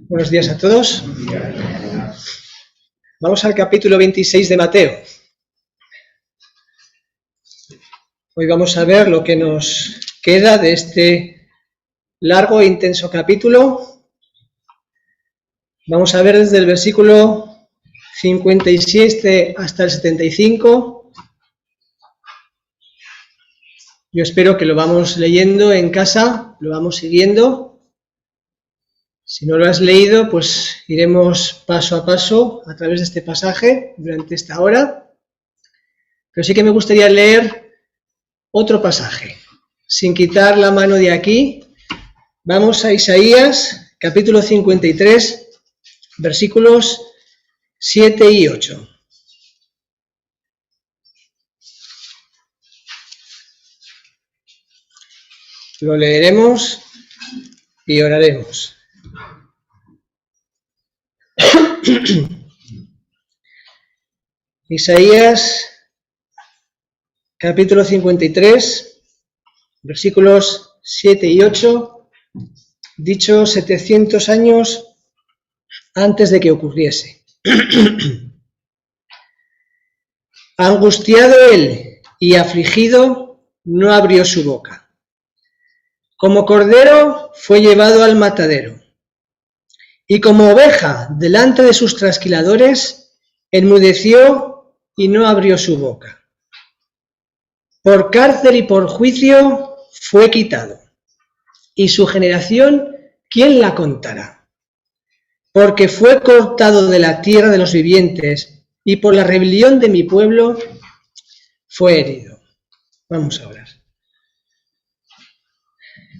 Buenos días a todos. Vamos al capítulo 26 de Mateo. Hoy vamos a ver lo que nos queda de este largo e intenso capítulo. Vamos a ver desde el versículo 57 hasta el 75. Yo espero que lo vamos leyendo en casa, lo vamos siguiendo. Si no lo has leído, pues iremos paso a paso a través de este pasaje durante esta hora. Pero sí que me gustaría leer otro pasaje. Sin quitar la mano de aquí, vamos a Isaías, capítulo 53, versículos 7 y 8. Lo leeremos y oraremos. Isaías, capítulo 53, versículos 7 y 8, dicho 700 años antes de que ocurriese. Angustiado él y afligido, no abrió su boca. Como cordero fue llevado al matadero, y como oveja delante de sus trasquiladores, enmudeció y no abrió su boca. Por cárcel y por juicio fue quitado, y su generación, ¿quién la contará? Porque fue cortado de la tierra de los vivientes, y por la rebelión de mi pueblo fue herido. Vamos a orar.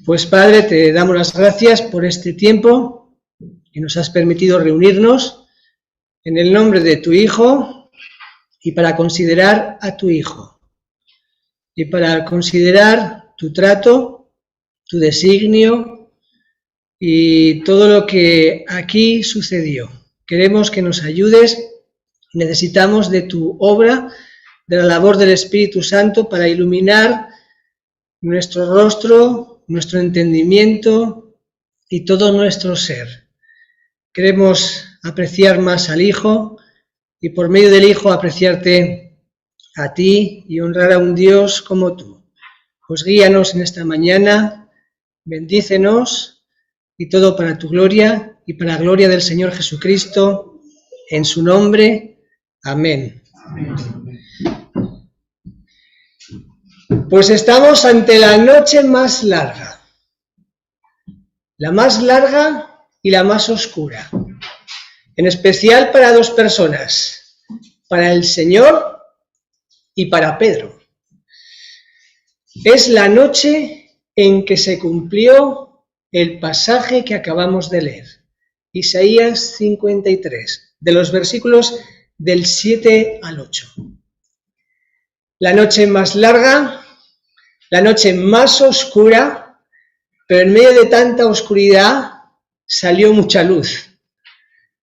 Pues Padre, te damos las gracias por este tiempo que nos has permitido reunirnos en el nombre de tu Hijo y para considerar a tu Hijo y para considerar tu trato, tu designio y todo lo que aquí sucedió. Queremos que nos ayudes, necesitamos de tu obra, de la labor del Espíritu Santo para iluminar nuestro rostro, nuestro entendimiento y todo nuestro ser. Queremos apreciar más al Hijo y por medio del Hijo apreciarte a ti y honrar a un Dios como tú. Pues guíanos en esta mañana, bendícenos y todo para tu gloria y para la gloria del Señor Jesucristo, en su nombre. Amén. Pues estamos ante la noche más larga. La más larga y la más oscura, en especial para dos personas, para el Señor y para Pedro. Es la noche en que se cumplió el pasaje que acabamos de leer, Isaías 53, de los versículos del 7 al 8. La noche más larga, la noche más oscura, pero en medio de tanta oscuridad salió mucha luz.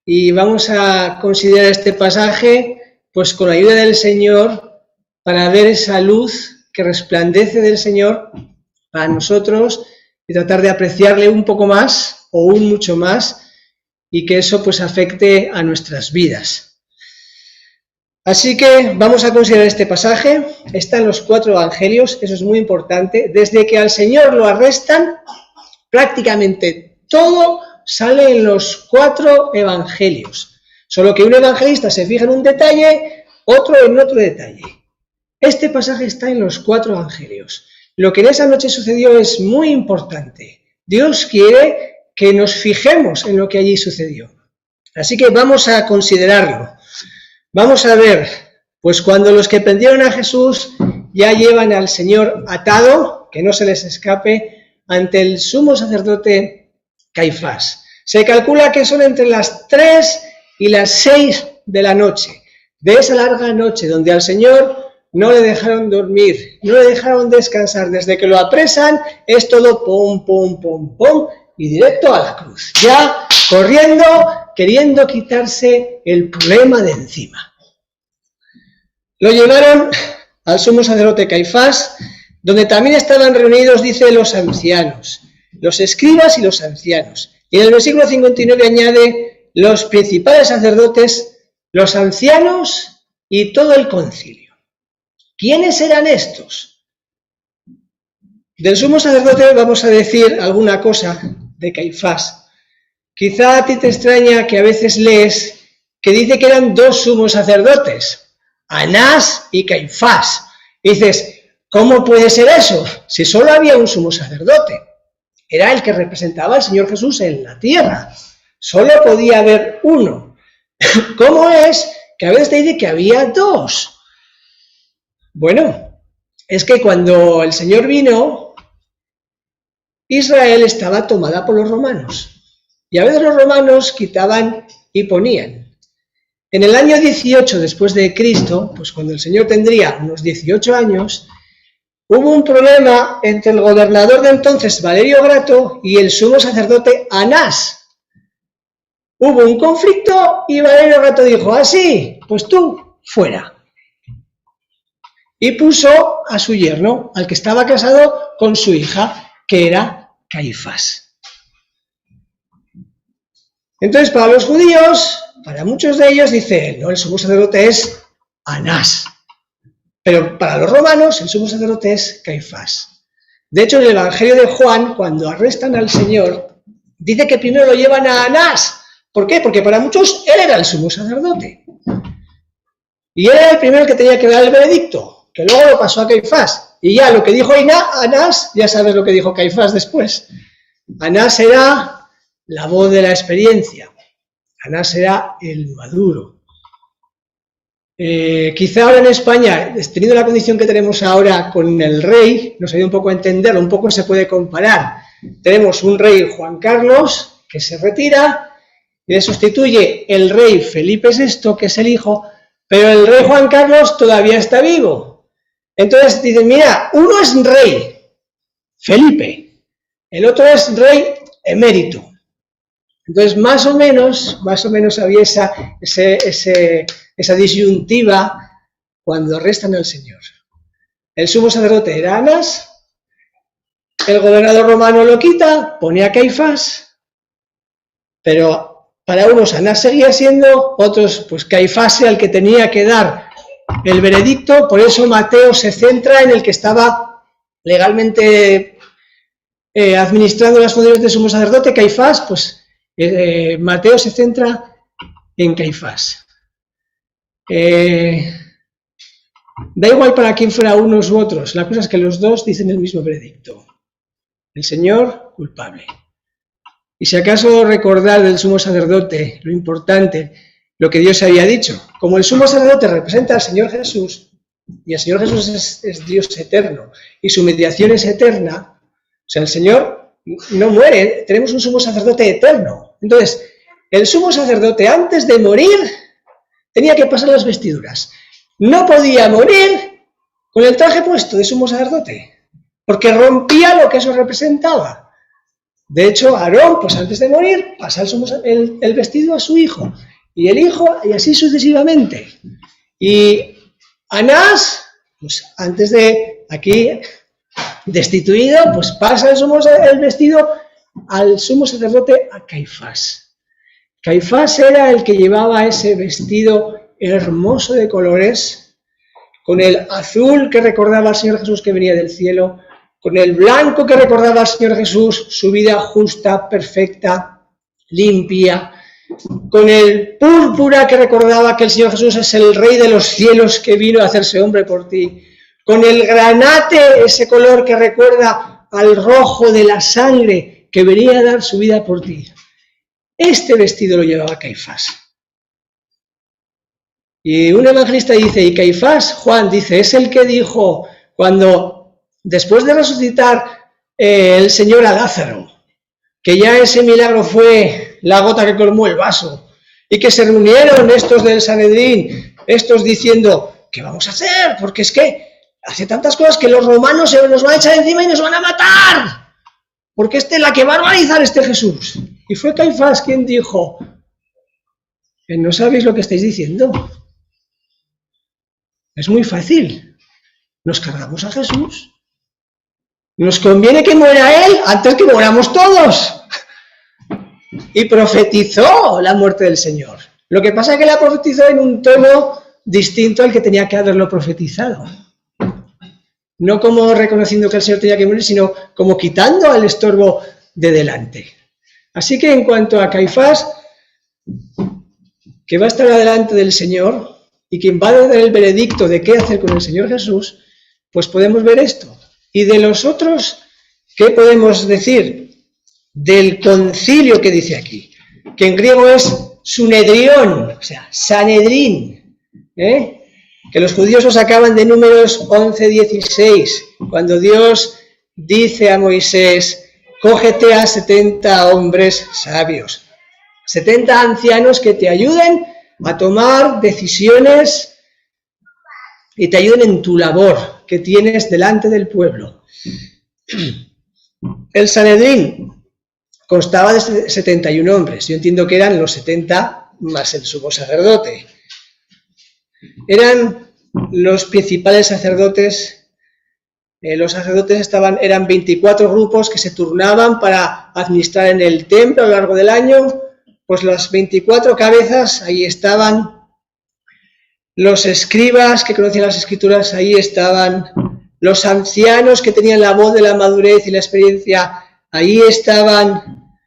Y vamos a considerar este pasaje pues con la ayuda del Señor para ver esa luz que resplandece del Señor para nosotros y tratar de apreciarle un poco más o un mucho más y que eso pues afecte a nuestras vidas. Así que vamos a considerar este pasaje. Está en los 4 evangelios, eso es muy importante. Desde que al Señor lo arrestan, prácticamente todo sale en los 4 evangelios, solo que un evangelista se fija en un detalle, otro en otro detalle. Este pasaje está en los 4 evangelios. Lo que en esa noche sucedió es muy importante. Dios quiere que nos fijemos en lo que allí sucedió. Así que vamos a considerarlo. Vamos a ver, pues cuando los que prendieron a Jesús ya llevan al Señor atado, que no se les escape, ante el sumo sacerdote Caifás. Se calcula que son entre las 3 y las 6 de la noche, de esa larga noche donde al Señor no le dejaron dormir, no le dejaron descansar. Desde que lo apresan es todo pum, pum, pum, pum y directo a la cruz. Ya corriendo, queriendo quitarse el problema de encima. Lo llevaron al sumo sacerdote Caifás, donde también estaban reunidos, dice, los ancianos, los escribas y los ancianos. Y en el versículo 59 añade los principales sacerdotes, los ancianos y todo el concilio. ¿Quiénes eran estos? Del sumo sacerdote vamos a decir alguna cosa de Caifás. Quizá a ti te extraña que a veces lees que dice que eran dos sumos sacerdotes, Anás y Caifás. Y dices, ¿cómo puede ser eso? Si solo había un sumo sacerdote. Era el que representaba al Señor Jesús en la tierra. Solo podía haber uno. ¿Cómo es que a veces te dice que había dos? Bueno, es que cuando el Señor vino, Israel estaba tomada por los romanos. Y a veces los romanos quitaban y ponían. En el año 18 después de Cristo, pues cuando el Señor tendría unos 18 años, hubo un problema entre el gobernador de entonces, Valerio Grato, y el sumo sacerdote Anás. Hubo un conflicto y Valerio Grato dijo, así, pues tú, fuera. Y puso a su yerno, al que estaba casado con su hija, que era Caifás. Entonces, para los judíos, para muchos de ellos, dice, no, el sumo sacerdote es Anás. Pero para los romanos, el sumo sacerdote es Caifás. De hecho, en el Evangelio de Juan, cuando arrestan al Señor, dice que primero lo llevan a Anás. ¿Por qué? Porque para muchos él era el sumo sacerdote. Y él era el primero que tenía que dar el veredicto, que luego lo pasó a Caifás. Y ya lo que dijo Anás, ya sabes lo que dijo Caifás después. Anás era la voz de la experiencia. Anás era el maduro. Quizá ahora en España, teniendo la condición que tenemos ahora con el rey, nos ayuda un poco a entenderlo, un poco se puede comparar. Tenemos un rey Juan Carlos que se retira y le sustituye el rey Felipe VI, que es el hijo, pero el rey Juan Carlos todavía está vivo. Entonces dicen, mira, uno es rey, Felipe, el otro es rey emérito. Entonces, más o menos había esa disyuntiva cuando arrestan al Señor. El sumo sacerdote era Anás, el gobernador romano lo quita, pone a Caifás, pero para unos Anás seguía siendo, otros, pues Caifás era el que tenía que dar el veredicto, por eso Mateo se centra en el que estaba legalmente administrando las funciones de sumo sacerdote, Caifás, pues Mateo se centra en Caifás. Da igual para quién fuera unos u otros, la cosa es que los dos dicen el mismo veredicto. El Señor, culpable. Y si acaso recordar del sumo sacerdote lo importante, lo que Dios había dicho, como el sumo sacerdote representa al Señor Jesús, y el Señor Jesús es Dios eterno, y su mediación es eterna, o sea, el Señor no muere, tenemos un sumo sacerdote eterno. Entonces, el sumo sacerdote antes de morir tenía que pasar las vestiduras. No podía morir con el traje puesto de sumo sacerdote, porque rompía lo que eso representaba. De hecho, Aarón, pues antes de morir, pasa el vestido a su hijo, y el hijo, y así sucesivamente. Y Anás, pues antes de aquí destituido, pues pasa el vestido al sumo sacerdote, a Caifás. Caifás era el que llevaba ese vestido hermoso de colores, con el azul que recordaba al Señor Jesús que venía del cielo, con el blanco que recordaba al Señor Jesús su vida justa, perfecta, limpia, con el púrpura que recordaba que el Señor Jesús es el Rey de los cielos que vino a hacerse hombre por ti, con el granate, ese color que recuerda al rojo de la sangre que venía a dar su vida por ti. Este vestido lo llevaba Caifás. Y un evangelista dice, y Caifás, Juan dice, es el que dijo cuando, después de resucitar el Señor a Lázaro, que ya ese milagro fue la gota que colmó el vaso, y que se reunieron estos del Sanedrín, estos diciendo, ¿qué vamos a hacer? Porque es que hace tantas cosas que los romanos se nos van a echar encima y nos van a matar, porque la que va a organizar Jesús. Y fue Caifás quien dijo, ¿no sabéis lo que estáis diciendo? Es muy fácil, nos cargamos a Jesús. Nos conviene que muera Él antes que moramos todos. y profetizó la muerte del Señor. Lo que pasa es que la profetizó en un tono distinto al que tenía que haberlo profetizado. No como reconociendo que el Señor tenía que morir, sino como quitando al estorbo de delante. Así que en cuanto a Caifás, que va a estar delante del Señor y quien va a dar el veredicto de qué hacer con el Señor Jesús, pues podemos ver esto. Y de los otros, ¿qué podemos decir? Del concilio que dice aquí, que en griego es Sunedrión, o sea, Sanedrín, que los judíos lo sacaban de Números 11:16, cuando Dios dice a Moisés, cógete a 70 hombres sabios, 70 ancianos que te ayuden a tomar decisiones y te ayuden en tu labor que tienes delante del pueblo. El Sanedrín constaba de 71 hombres, yo entiendo que eran los 70 más el sumo sacerdote. Eran los principales sacerdotes, los sacerdotes eran 24 grupos que se turnaban para administrar en el templo a lo largo del año, pues las 24 cabezas, ahí estaban, los escribas que conocían las escrituras, ahí estaban, los ancianos que tenían la voz de la madurez y la experiencia, ahí estaban,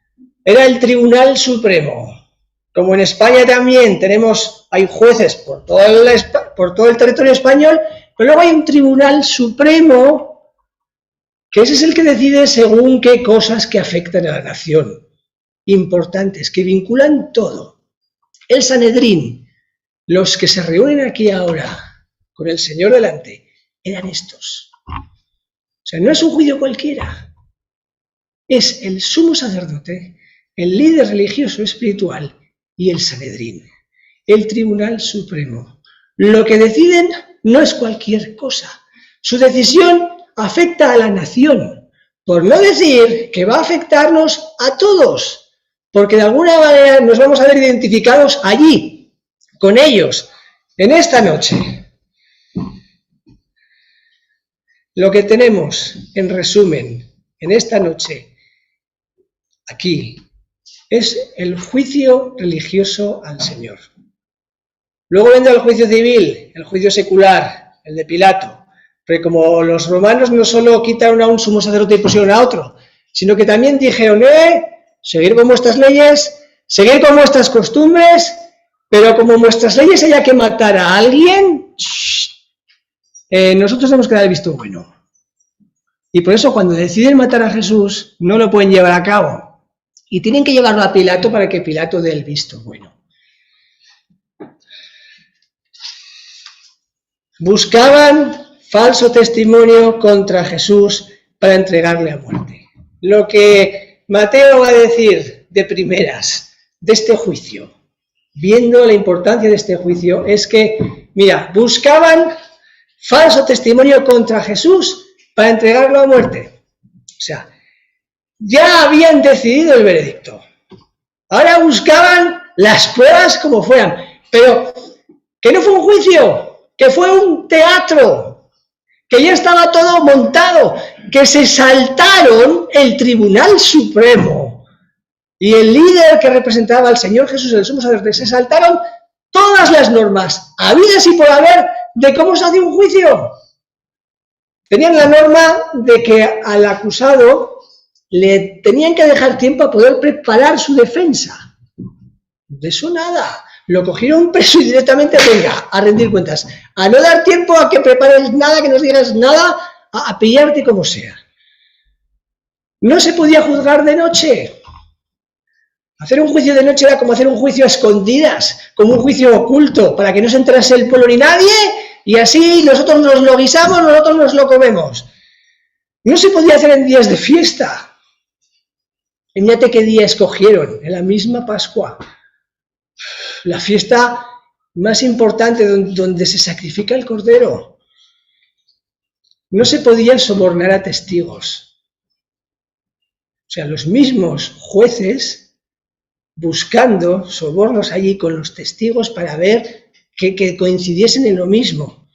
era el Tribunal Supremo. Como en España también hay jueces por todo el territorio español, pero luego hay un Tribunal Supremo, que ese es el que decide según qué cosas que afectan a la nación, importantes, que vinculan todo. El Sanedrín, los que se reúnen aquí ahora, con el Señor delante, eran estos. O sea, no es un juicio cualquiera, es el sumo sacerdote, el líder religioso espiritual, y el Sanedrín, el Tribunal Supremo. Lo que deciden no es cualquier cosa. Su decisión afecta a la nación, por no decir que va a afectarnos a todos, porque de alguna manera nos vamos a ver identificados allí, con ellos, en esta noche. Lo que tenemos, en resumen, en esta noche, aquí, es el juicio religioso al Señor. Luego vendrá el juicio civil, el juicio secular, el de Pilato, porque como los romanos no solo quitaron a un sumo sacerdote y pusieron a otro, sino que también dijeron, seguir con vuestras leyes, seguir con vuestras costumbres, pero como en vuestras leyes haya que matar a alguien, nosotros tenemos que dar el visto bueno. Y por eso cuando deciden matar a Jesús, no lo pueden llevar a cabo. Y tienen que llevarlo a Pilato para que Pilato dé el visto bueno. Buscaban falso testimonio contra Jesús para entregarle a muerte. Lo que Mateo va a decir de primeras de este juicio, viendo la importancia de este juicio, es que, mira, buscaban falso testimonio contra Jesús para entregarlo a muerte. O sea, ya habían decidido el veredicto. Ahora buscaban las pruebas como fueran, pero que no fue un juicio, que fue un teatro, que ya estaba todo montado, que se saltaron el Tribunal Supremo y el líder que representaba al Señor Jesús, el sumo sacerdote, se saltaron todas las normas habidas y por haber de cómo se hace un juicio. Tenían la norma de que al acusado le tenían que dejar tiempo a poder preparar su defensa. De eso nada. Lo cogieron preso y directamente, venga, a rendir cuentas. A no dar tiempo a que prepares nada, que nos digas nada, a pillarte como sea. No se podía juzgar de noche. Hacer un juicio de noche era como hacer un juicio a escondidas, como un juicio oculto, para que no se enterase el pueblo ni nadie, y así nosotros nos lo guisamos, nosotros nos lo comemos. No se podía hacer en días de fiesta. Fíjate qué día escogieron, en la misma Pascua. La fiesta más importante donde se sacrifica el cordero. No se podía sobornar a testigos. O sea, los mismos jueces buscando sobornos allí con los testigos para ver que coincidiesen en lo mismo.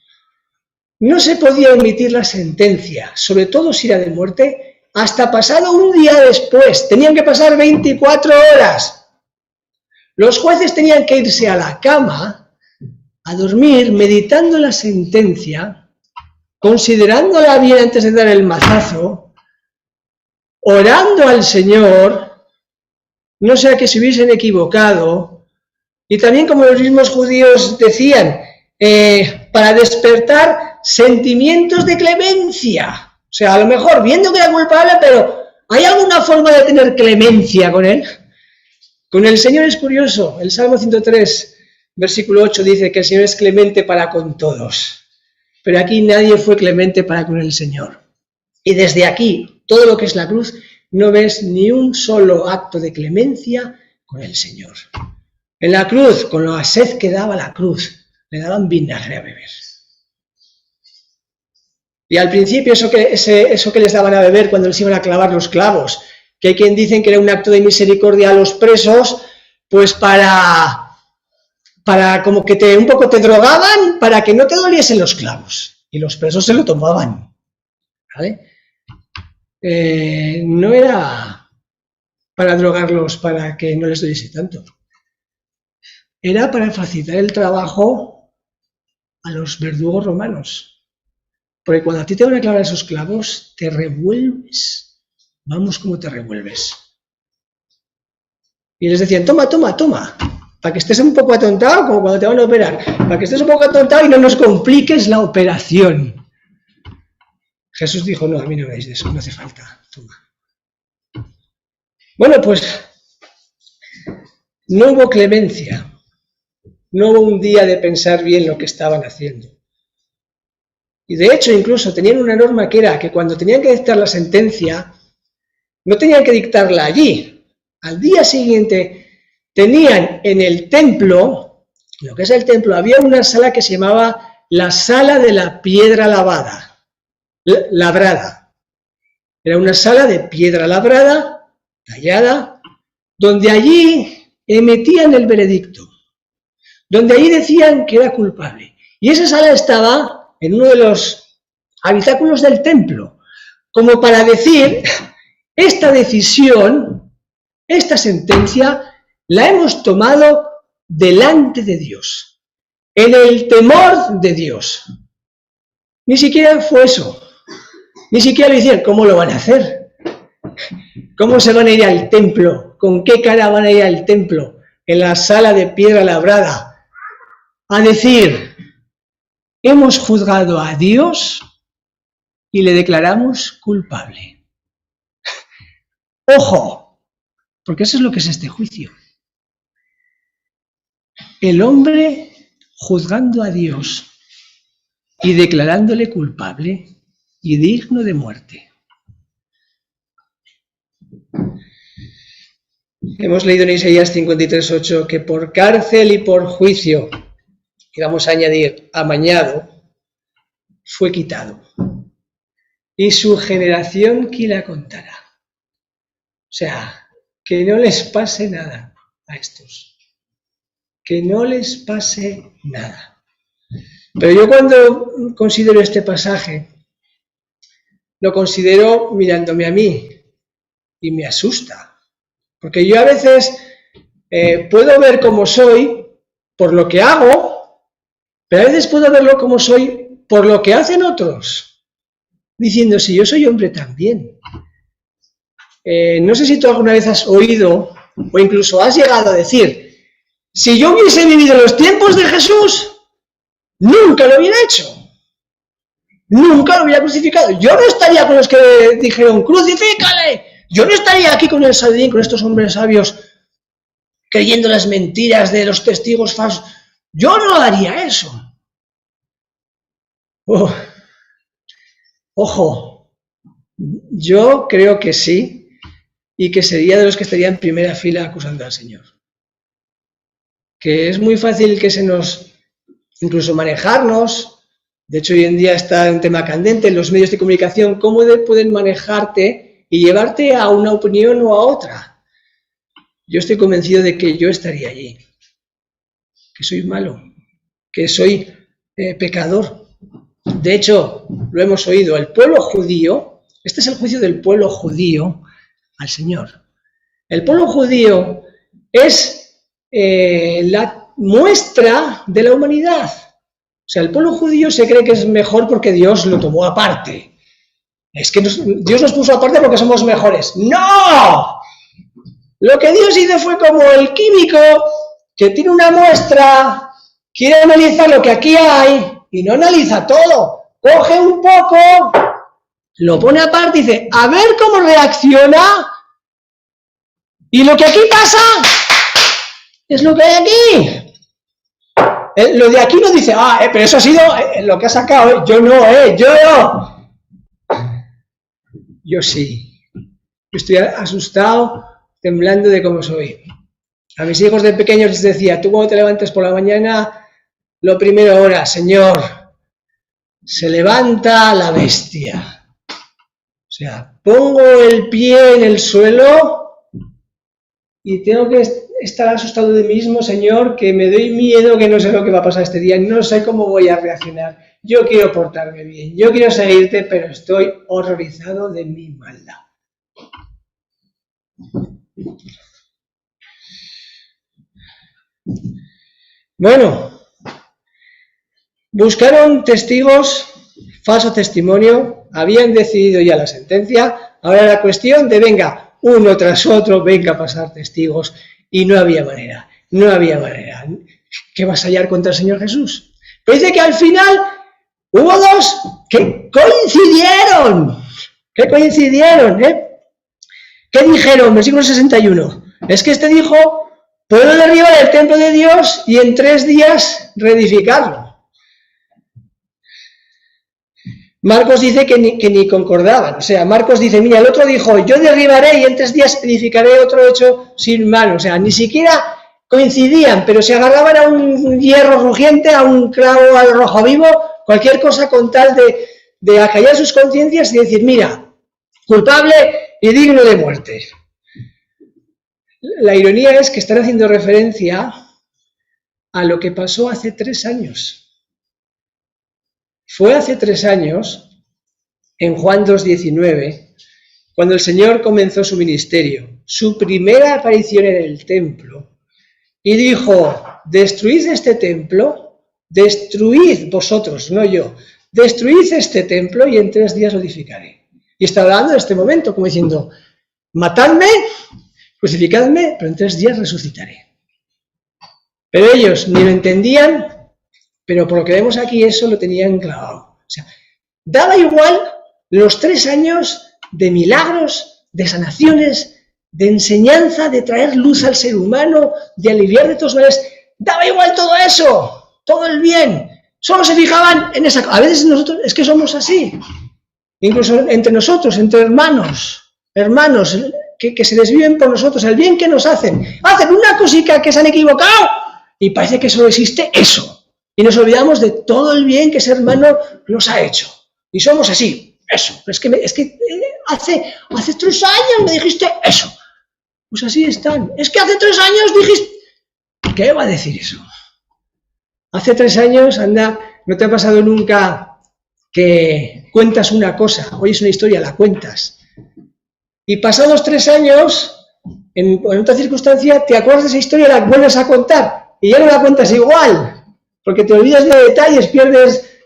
No se podía emitir la sentencia, sobre todo si era de muerte, hasta pasado un día después. Tenían que pasar 24 horas. Los jueces tenían que irse a la cama a dormir meditando la sentencia, considerándola bien antes de dar el mazazo, orando al Señor, no sea que se hubiesen equivocado, y también como los mismos judíos decían, para despertar sentimientos de clemencia. O sea, a lo mejor viendo que era culpable, pero ¿hay alguna forma de tener clemencia con él? Con el Señor es curioso. El Salmo 103, versículo 8 dice que el Señor es clemente para con todos. Pero aquí nadie fue clemente para con el Señor. Y desde aquí, todo lo que es la cruz, no ves ni un solo acto de clemencia con el Señor. En la cruz, con la sed que daba la cruz, le daban vinagre a beber. Y al principio eso que les daban a beber cuando les iban a clavar los clavos, que hay quien dicen que era un acto de misericordia a los presos, pues para como que un poco te drogaban para que no te doliesen los clavos. Y los presos se lo tomaban. ¿Vale? No era para drogarlos para que no les doliese tanto. Era para facilitar el trabajo a los verdugos romanos. Porque cuando a ti te van a clavar esos clavos, te revuelves. Vamos, como te revuelves. Y les decían, toma, para que estés un poco atontado, como cuando te van a operar, para que estés un poco atontado y no nos compliques la operación. Jesús dijo, no, a mí no me dais de eso, no hace falta, toma. Bueno, pues no hubo clemencia, no hubo un día de pensar bien lo que estaban haciendo. Y de hecho, incluso tenían una norma que era que cuando tenían que dictar la sentencia, no tenían que dictarla allí. Al día siguiente tenían en el templo, lo que es el templo, había una sala que se llamaba la sala de la piedra labrada. Era una sala de piedra labrada, tallada, donde allí emitían el veredicto, donde allí decían que era culpable. Y esa sala estaba en uno de los habitáculos del templo, como para decir, esta decisión, esta sentencia, la hemos tomado delante de Dios, en el temor de Dios. Ni siquiera fue eso, ni siquiera lo hicieron. ¿Cómo lo van a hacer? ¿Cómo se van a ir al templo? ¿Con qué cara van a ir al templo? En la sala de piedra labrada, a decir, hemos juzgado a Dios y le declaramos culpable. ¡Ojo! Porque eso es lo que es este juicio. El hombre juzgando a Dios y declarándole culpable y digno de muerte. Hemos leído en Isaías 53:8 que por cárcel y por juicio, y vamos a añadir amañado, fue quitado. Y su generación, ¿quién la contará? O sea, que no les pase nada a estos. Que no les pase nada. Pero yo cuando considero este pasaje, lo considero mirándome a mí y me asusta. Porque yo a veces puedo ver cómo soy por lo que hago, pero a veces puedo verlo como soy por lo que hacen otros, diciendo, si yo soy hombre también. No sé si tú alguna vez has oído o incluso has llegado a decir, si yo hubiese vivido los tiempos de Jesús, nunca lo hubiera hecho. Nunca lo hubiera crucificado. Yo no estaría con los que dijeron, crucifícale. Yo no estaría aquí con el Sadín, con estos hombres sabios, creyendo las mentiras de los testigos falsos. Yo no haría eso. Ojo, yo creo que sí, y que sería de los que estaría en primera fila acusando al Señor. Que es muy fácil que se nos, incluso manejarnos, de hecho hoy en día está un tema candente en los medios de comunicación, cómo pueden manejarte y llevarte a una opinión o a otra. Yo estoy convencido de que yo estaría allí, que soy malo, que soy pecador. De hecho, lo hemos oído, el pueblo judío Este es el juicio del pueblo judío al Señor. El pueblo judío es la muestra de la humanidad. O sea, el pueblo judío se cree que es mejor porque Dios lo tomó aparte. Es que Dios nos puso aparte porque somos mejores. ¡No! Lo que Dios hizo fue como el químico que tiene una muestra, quiere analizar lo que aquí hay y no analiza todo. Coge un poco, lo pone aparte y dice, a ver cómo reacciona. Y lo que aquí pasa es lo que hay aquí. Lo de aquí no dice, pero eso ha sido lo que ha sacado, yo no. Yo sí. Estoy asustado, temblando de cómo soy. A mis hijos de pequeños les decía, tú cuando te levantes por la mañana, lo primero ahora, Señor, se levanta la bestia. O sea, pongo el pie en el suelo y tengo que estar asustado de mí mismo, Señor, que me doy miedo, que no sé lo que va a pasar este día, no sé cómo voy a reaccionar. Yo quiero portarme bien, yo quiero seguirte, pero estoy horrorizado de mi maldad. Bueno, buscaron testigos, falso testimonio, habían decidido ya la sentencia, ahora la cuestión de venga, uno tras otro, venga a pasar testigos, y no había manera. ¿Qué vas a hallar contra el Señor Jesús? Pero dice que al final hubo dos que coincidieron, ¿Qué dijeron? Versículo 61, es que este dijo, puedo derribar el templo de Dios y en 3 días reedificarlo. Marcos dice que ni concordaban, o sea, Marcos dice, mira, el otro dijo, yo derribaré y en 3 días edificaré otro hecho sin mano, o sea, ni siquiera coincidían, pero se agarraban a un hierro rugiente, a un clavo al rojo vivo, cualquier cosa con tal de acallar sus conciencias y decir, mira, culpable y digno de muerte. La ironía es que están haciendo referencia a lo que pasó hace 3 años. Fue hace 3 años, en Juan 2:19, cuando el Señor comenzó su ministerio, su primera aparición en el templo, y dijo, destruid este templo, destruid vosotros, no yo, destruid este templo y en 3 días lo edificaré. Y está hablando en este momento, como diciendo, matadme, crucificadme, pero en 3 días resucitaré. Pero ellos ni lo entendían, pero por lo que vemos aquí eso lo tenían clavado. O sea, daba igual los 3 años de milagros, de sanaciones, de enseñanza, de traer luz al ser humano, de aliviar de todos males, daba igual todo eso, todo el bien. Solo se fijaban en esa cosa. A veces nosotros, es que somos así. Incluso entre nosotros, entre hermanos que se desviven por nosotros, el bien que nos hacen una cosita que se han equivocado y parece que solo existe eso. Y nos olvidamos de todo el bien que ese hermano nos ha hecho. Y somos así, eso. Es que hace 3 años me dijiste eso. Pues así están. Es que hace 3 años dijiste... ¿Qué va a decir eso? Hace 3 años, anda, ¿no te ha pasado nunca que cuentas una cosa, oyes una historia, la cuentas? Y pasados 3 años, en otra circunstancia, te acuerdas de esa historia y la vuelves a contar. Y ya no la cuentas igual. Porque te olvidas de detalles,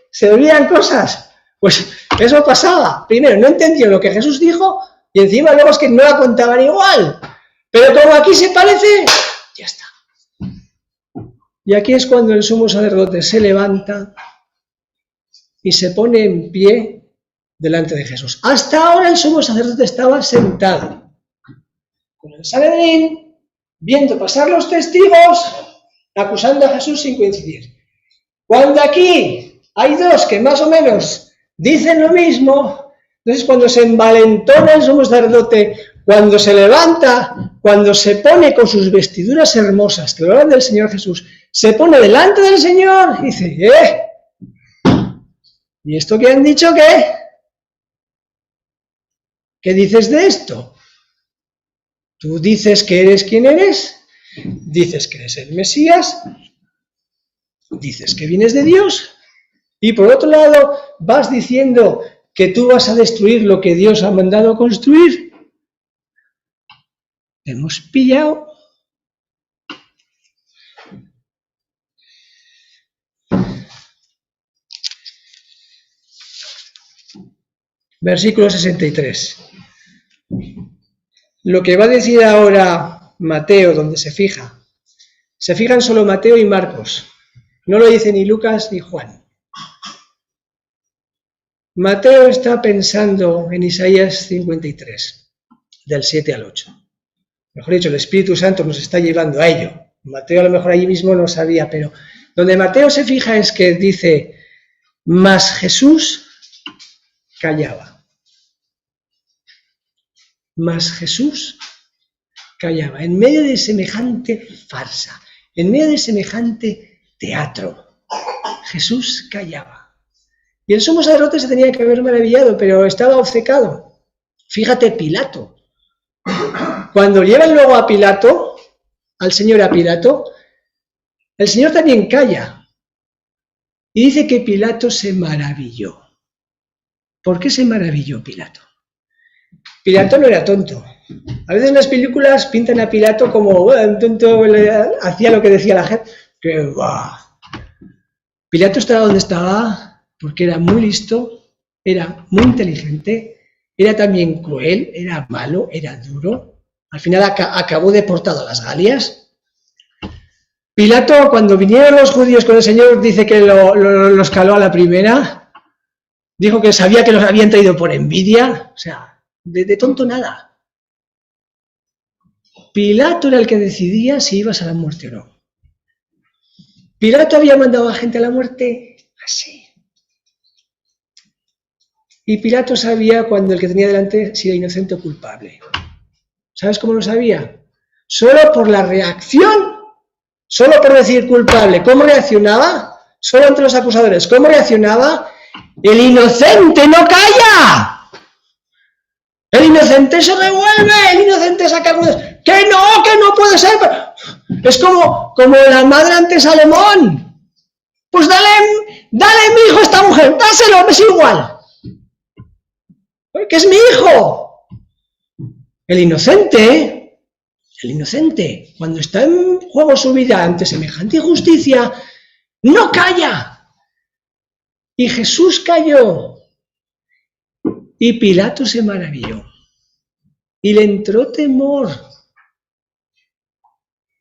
se olvidan cosas. Pues eso pasaba. Primero, no entendieron lo que Jesús dijo y encima luego es que no la contaban igual. Pero como aquí se parece, ya está. Y aquí es cuando el sumo sacerdote se levanta y se pone en pie delante de Jesús. Hasta ahora el sumo sacerdote estaba sentado con el Sanedrín, viendo pasar los testigos, acusando a Jesús sin coincidir. Cuando aquí hay 2 que más o menos dicen lo mismo, entonces cuando se envalentona el sumo sacerdote, cuando se levanta, cuando se pone con sus vestiduras hermosas, que hablan del Señor Jesús, se pone delante del Señor y dice, ¿y esto qué han dicho qué? ¿Qué dices de esto? Tú dices que eres quien eres, dices que eres el Mesías, dices que vienes de Dios y por otro lado vas diciendo que tú vas a destruir lo que Dios ha mandado construir. Hemos pillado. Versículo 63. Lo que va a decir ahora Mateo, donde se fijan solo Mateo y Marcos. No lo dice ni Lucas ni Juan. Mateo está pensando en Isaías 53, del 7 al 8. Mejor dicho, el Espíritu Santo nos está llevando a ello. Mateo a lo mejor allí mismo no sabía, pero donde Mateo se fija es que dice, mas Jesús callaba. Mas Jesús callaba. En medio de semejante farsa, en medio de semejante teatro, Jesús callaba. Y el sumo sacerdote se tenía que haber maravillado, pero estaba obcecado. Fíjate, Pilato. Cuando llevan luego a Pilato, al Señor a Pilato, el Señor también calla. Y dice que Pilato se maravilló. ¿Por qué se maravilló Pilato? Pilato no era tonto. A veces en las películas pintan a Pilato como un tonto, hacía lo que decía la gente. Pilato estaba donde estaba porque era muy listo, era muy inteligente, era también cruel, era malo, era duro. Al final acabó deportado a las Galias. Pilato, cuando vinieron los judíos con el Señor, dice que los caló a la primera. Dijo que sabía que los habían traído por envidia. O sea, de tonto nada. Pilato era el que decidía si ibas a la muerte o no. Pilato había mandado a gente a la muerte así. Y Pilato sabía cuando el que tenía delante si era inocente o culpable. ¿Sabes cómo lo sabía? Solo por la reacción, solo por decir culpable. ¿Cómo reaccionaba? Solo entre los acusadores. ¿Cómo reaccionaba? El inocente no calla. El inocente se revuelve, el inocente saca argumentos. Que no puede ser. Es como la madre ante Salomón. Pues dale mi hijo a esta mujer, dáselo, es igual. Que es mi hijo. El inocente, cuando está en juego su vida ante semejante injusticia, no calla. Y Jesús calló. Y Pilato se maravilló. Y le entró temor.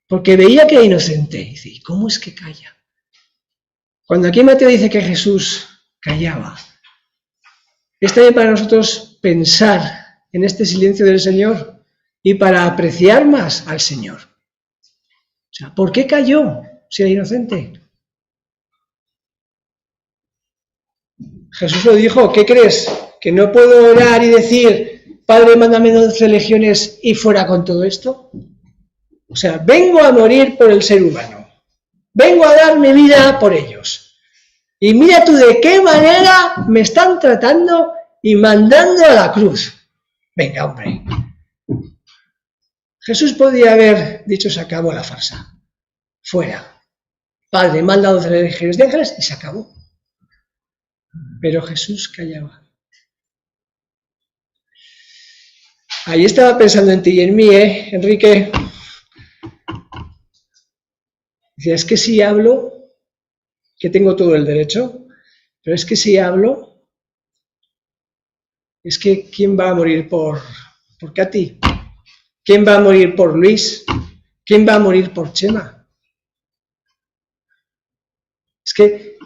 Porque veía que era inocente. Y dice, ¿cómo es que calla? Cuando aquí Mateo dice que Jesús callaba, es también para nosotros pensar en este silencio del Señor y para apreciar más al Señor. O sea, ¿por qué cayó si era inocente? Jesús lo dijo, ¿qué crees? ¿Que no puedo orar y decir, Padre, mándame 12 legiones y fuera con todo esto? O sea, vengo a morir por el ser humano. Vengo a dar mi vida por ellos. Y mira tú de qué manera me están tratando y mandando a la cruz. Venga, hombre. Jesús podía haber dicho, se acabó la farsa. Fuera. Padre, manda 12 legiones de ángeles y se acabó. Pero Jesús callaba. Ahí estaba pensando en ti y en mí, Enrique. Decía, es que si hablo, que tengo todo el derecho, pero es que si hablo, es que ¿quién va a morir por Katy? ¿Quién va a morir por Luis? ¿Quién va a morir por Chema? Es que,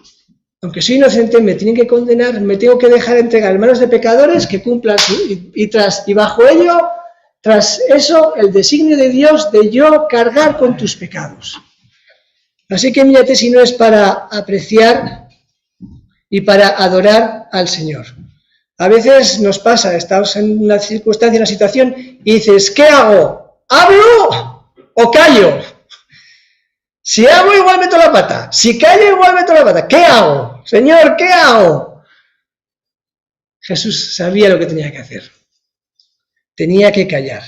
aunque soy inocente, me tienen que condenar, me tengo que dejar entregar en manos de pecadores que cumplan y bajo ello, tras eso, el designio de Dios de yo cargar con tus pecados. Así que mírate si no es para apreciar y para adorar al Señor. A veces nos pasa, estamos en una circunstancia, en una situación, y dices, ¿qué hago? ¿Hablo o callo? Si hablo, igual meto la pata. Si callo, igual meto la pata. ¿Qué hago? Señor, ¿qué hago? Jesús sabía lo que tenía que hacer. Tenía que callar.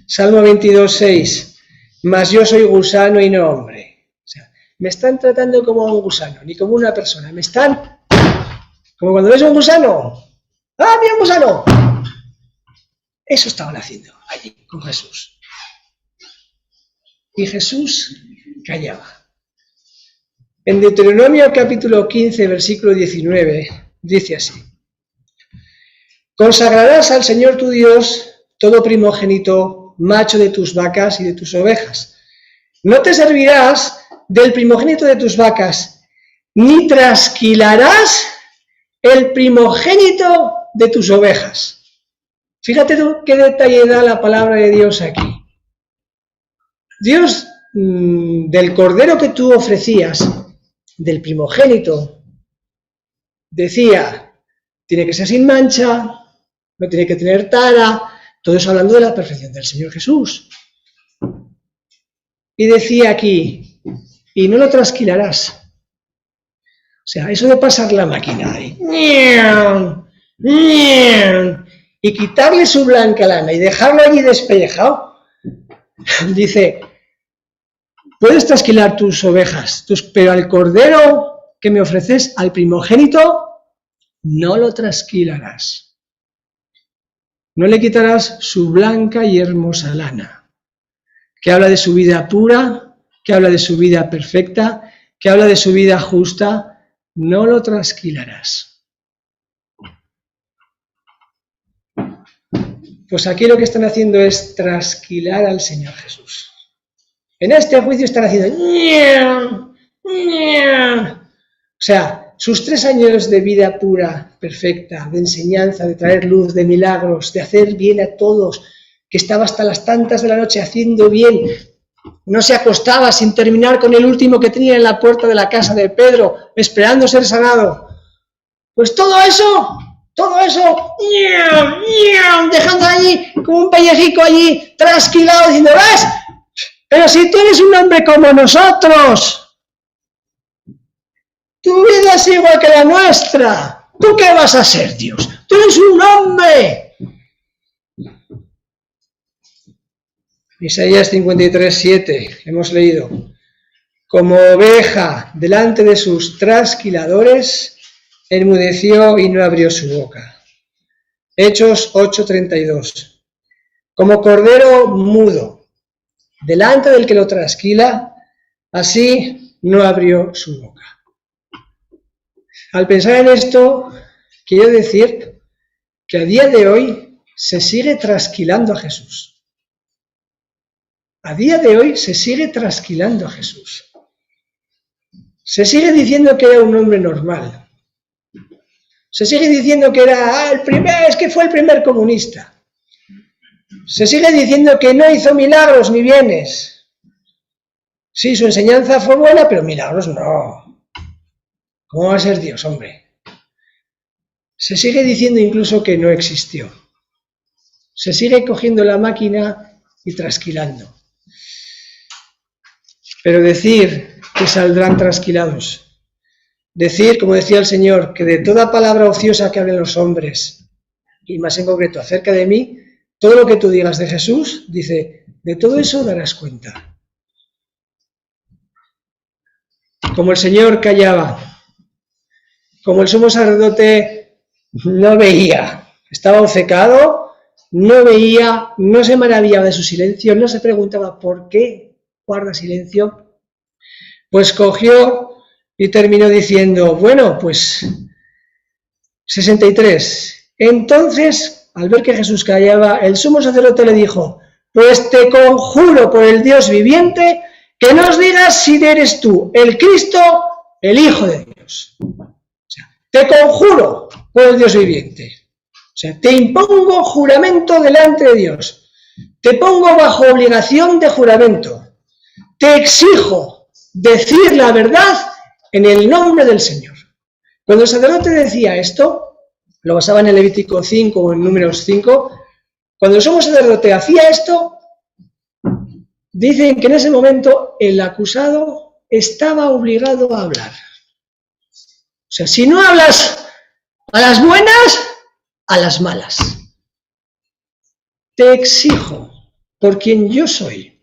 Salmo 22:6. Mas yo soy gusano y no hombre. Me están tratando como un gusano, ni como una persona. Me están, como cuando ves un gusano, ¡Ah, mira un gusano! Eso estaban haciendo allí con Jesús. Y Jesús callaba. En Deuteronomio capítulo 15, versículo 19, dice así: consagrarás al Señor tu Dios todo primogénito, macho de tus vacas y de tus ovejas. No te servirás del primogénito de tus vacas, ni trasquilarás el primogénito de tus ovejas. Fíjate tú qué detalle da la palabra de Dios aquí. Dios, del cordero que tú ofrecías, del primogénito, decía, tiene que ser sin mancha, no tiene que tener tara, todo eso hablando de la perfección del Señor Jesús. Y decía aquí, y no lo trasquilarás. O sea, eso de pasar la máquina ahí, y quitarle su blanca lana y dejarlo allí despellejado, dice, puedes trasquilar tus ovejas, pero al cordero que me ofreces, al primogénito, no lo trasquilarás. No le quitarás su blanca y hermosa lana, que habla de su vida pura, que habla de su vida perfecta, que habla de su vida justa, no lo trasquilarás. Pues aquí lo que están haciendo es trasquilar al Señor Jesús. En este juicio están haciendo... O sea, sus 3 años de vida pura, perfecta, de enseñanza, de traer luz, de milagros, de hacer bien a todos, que estaba hasta las tantas de la noche haciendo bien, no se acostaba sin terminar con el último que tenía en la puerta de la casa de Pedro, esperando ser sanado. Pues todo eso, dejando allí como un pellejico allí, trasquilado, diciendo, ¿ves? Pero si tú eres un hombre como nosotros, tu vida es igual que la nuestra, ¿tú qué vas a ser, Dios? Tú eres un hombre. Isaías 53:7, hemos leído, como oveja delante de sus trasquiladores, enmudeció y no abrió su boca. Hechos 8:32, como cordero mudo, delante del que lo trasquila, así no abrió su boca. Al pensar en esto, quiero decir que a día de hoy se sigue trasquilando a Jesús. A día de hoy se sigue trasquilando a Jesús. Se sigue diciendo que era un hombre normal. Se sigue diciendo que era fue el primer comunista. Se sigue diciendo que no hizo milagros ni bienes. Sí, su enseñanza fue buena, pero milagros no. ¿Cómo va a ser Dios, hombre? Se sigue diciendo incluso que no existió. Se sigue cogiendo la máquina y trasquilando. Pero decir que saldrán trasquilados, decir, como decía el Señor, que de toda palabra ociosa que hablen los hombres, y más en concreto acerca de mí, todo lo que tú digas de Jesús, dice, de todo eso darás cuenta. Como el Señor callaba, como el sumo sacerdote no veía, estaba obcecado, no veía, no se maravillaba de su silencio, no se preguntaba por qué guarda silencio, pues cogió y terminó diciendo, bueno, pues 63. Entonces, al ver que Jesús callaba, el sumo sacerdote le dijo, pues te conjuro por el Dios viviente que nos digas si eres tú el Cristo, el Hijo de Dios. O sea, te conjuro por el Dios viviente. O sea, te impongo juramento delante de Dios. Te pongo bajo obligación de juramento. Te exijo decir la verdad en el nombre del Señor. Cuando el sacerdote decía esto, lo basaba en el Levítico 5 o en Números 5, cuando el sumo sacerdote hacía esto, dicen que en ese momento el acusado estaba obligado a hablar. O sea, si no hablas a las buenas, a las malas. Te exijo, por quien yo soy,